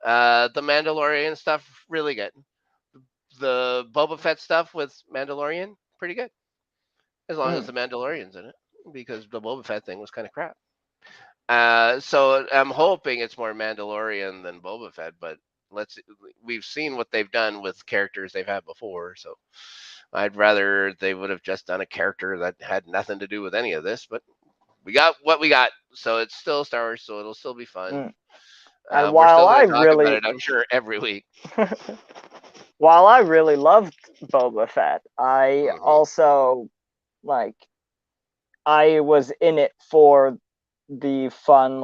The Mandalorian stuff really good. The Boba Fett stuff with Mandalorian pretty good, as long as the Mandalorian's in it, because the Boba Fett thing was kind of crap. So I'm hoping it's more Mandalorian than Boba Fett, but we've seen what they've done with characters they've had before, so I'd rather they would have just done a character that had nothing to do with any of this, but we got what we got, so it's still Star Wars, so it'll still be fun. and We're while still going I to talk about really it, I'm sure, every week. while I really loved Boba Fett, I also like I was in it for the fun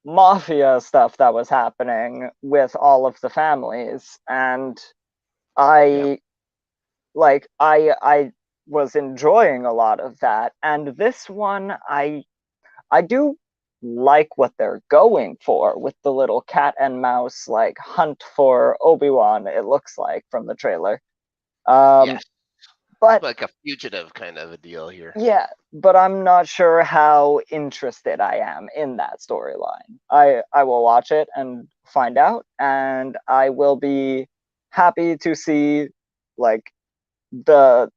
mafia stuff that was happening with all of the families, and Yeah. I I was enjoying a lot of that. And this one I do like what they're going for with the little cat and mouse like hunt for Obi-Wan, it looks like from the trailer. Yes. But like a fugitive kind of a deal here. yeah, but I'm not sure how interested I am in that storyline. I will watch it and find out, and I will be happy to see like the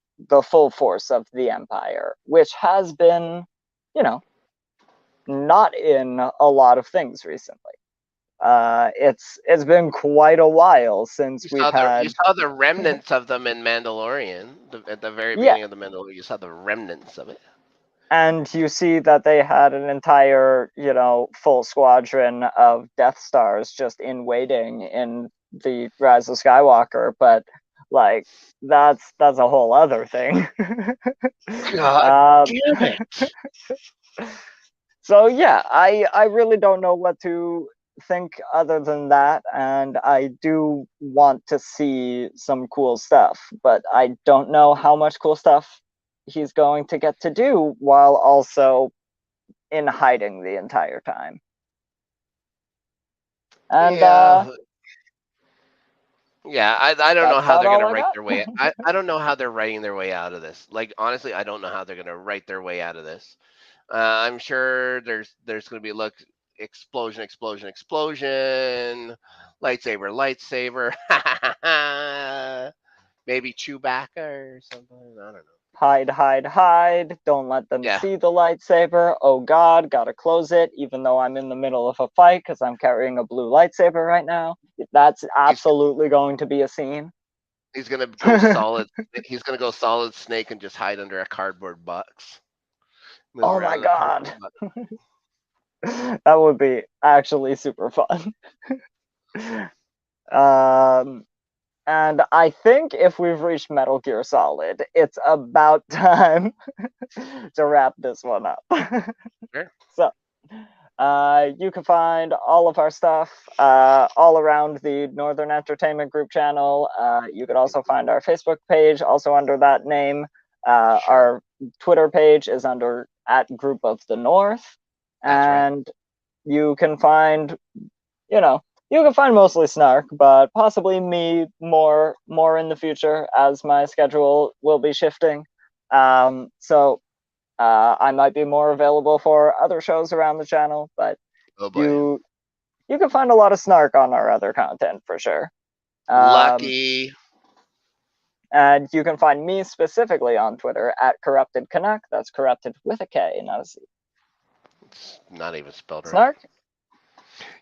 full force of the Empire, which has been, you know, not in a lot of things recently. It's been quite a while since You we've saw the had remnants of them in Mandalorian. At the very yeah, beginning of the Mandalorian, you saw the remnants of it. and you see that they had an entire, you know, full squadron of Death Stars just in waiting in the Rise of Skywalker, but like that's a whole other thing. God damn it! So yeah, I really don't know what to think other than that, and I do want to see some cool stuff, but I don't know how much cool stuff he's going to get to do while also in hiding the entire time. And Yeah, yeah. I don't know that's how about they're all gonna I write got. their way. I don't know how they're writing their way out of this. Like honestly, I don't know how they're gonna write their way out of this. I'm sure there's gonna be explosion, explosion, explosion, lightsaber, lightsaber. Maybe Chewbacca or something. I don't know. Hide, hide, hide. Don't let them Yeah, see the lightsaber. Oh god, gotta close it, even though I'm in the middle of a fight because I'm carrying a blue lightsaber right now. That's he's absolutely going to be a scene. he's gonna go solid. He's gonna go solid snake and just hide under a cardboard box. Move Oh my around in a god. cardboard box. That would be actually super fun. um, and I think if we've reached Metal Gear Solid, it's about time to wrap this one up. Sure. So, you can find all of our stuff all around the Northern Entertainment Group channel. You could also find our Facebook page, also under that name. Sure. Our Twitter page is under @Group of the North, That's right. and you can find, you know, you can find mostly Snark, but possibly me more in the future as my schedule will be shifting. So I might be more available for other shows around the channel, but Oh boy. you can find a lot of Snark on our other content for sure. Lucky. And you can find me specifically on Twitter @Corrupted Canuck. That's corrupted with a K, not a C. It's not even spelled right. Snark?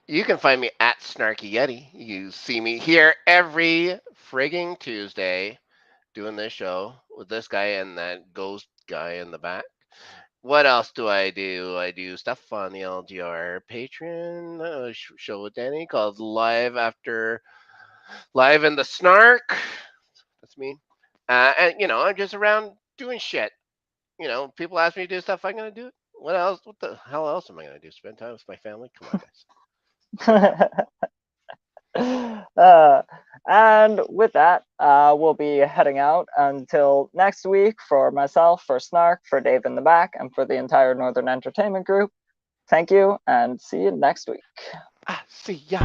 You can find me @Snarky Yeti. You see me here every frigging Tuesday doing this show with this guy and that ghost guy in the back. What else do? I do stuff on the LGR Patreon show with Danny called Live in the Snark. That's me. And I'm just around doing shit. People ask me to do stuff. I'm gonna do it. What else? What the hell else am I gonna do? Spend time with my family? Come on, guys. And with that, we'll be heading out until next week for myself, for Snark, for Dave in the back, and for the entire Northern Entertainment Group. Thank you, and see you next week. See ya.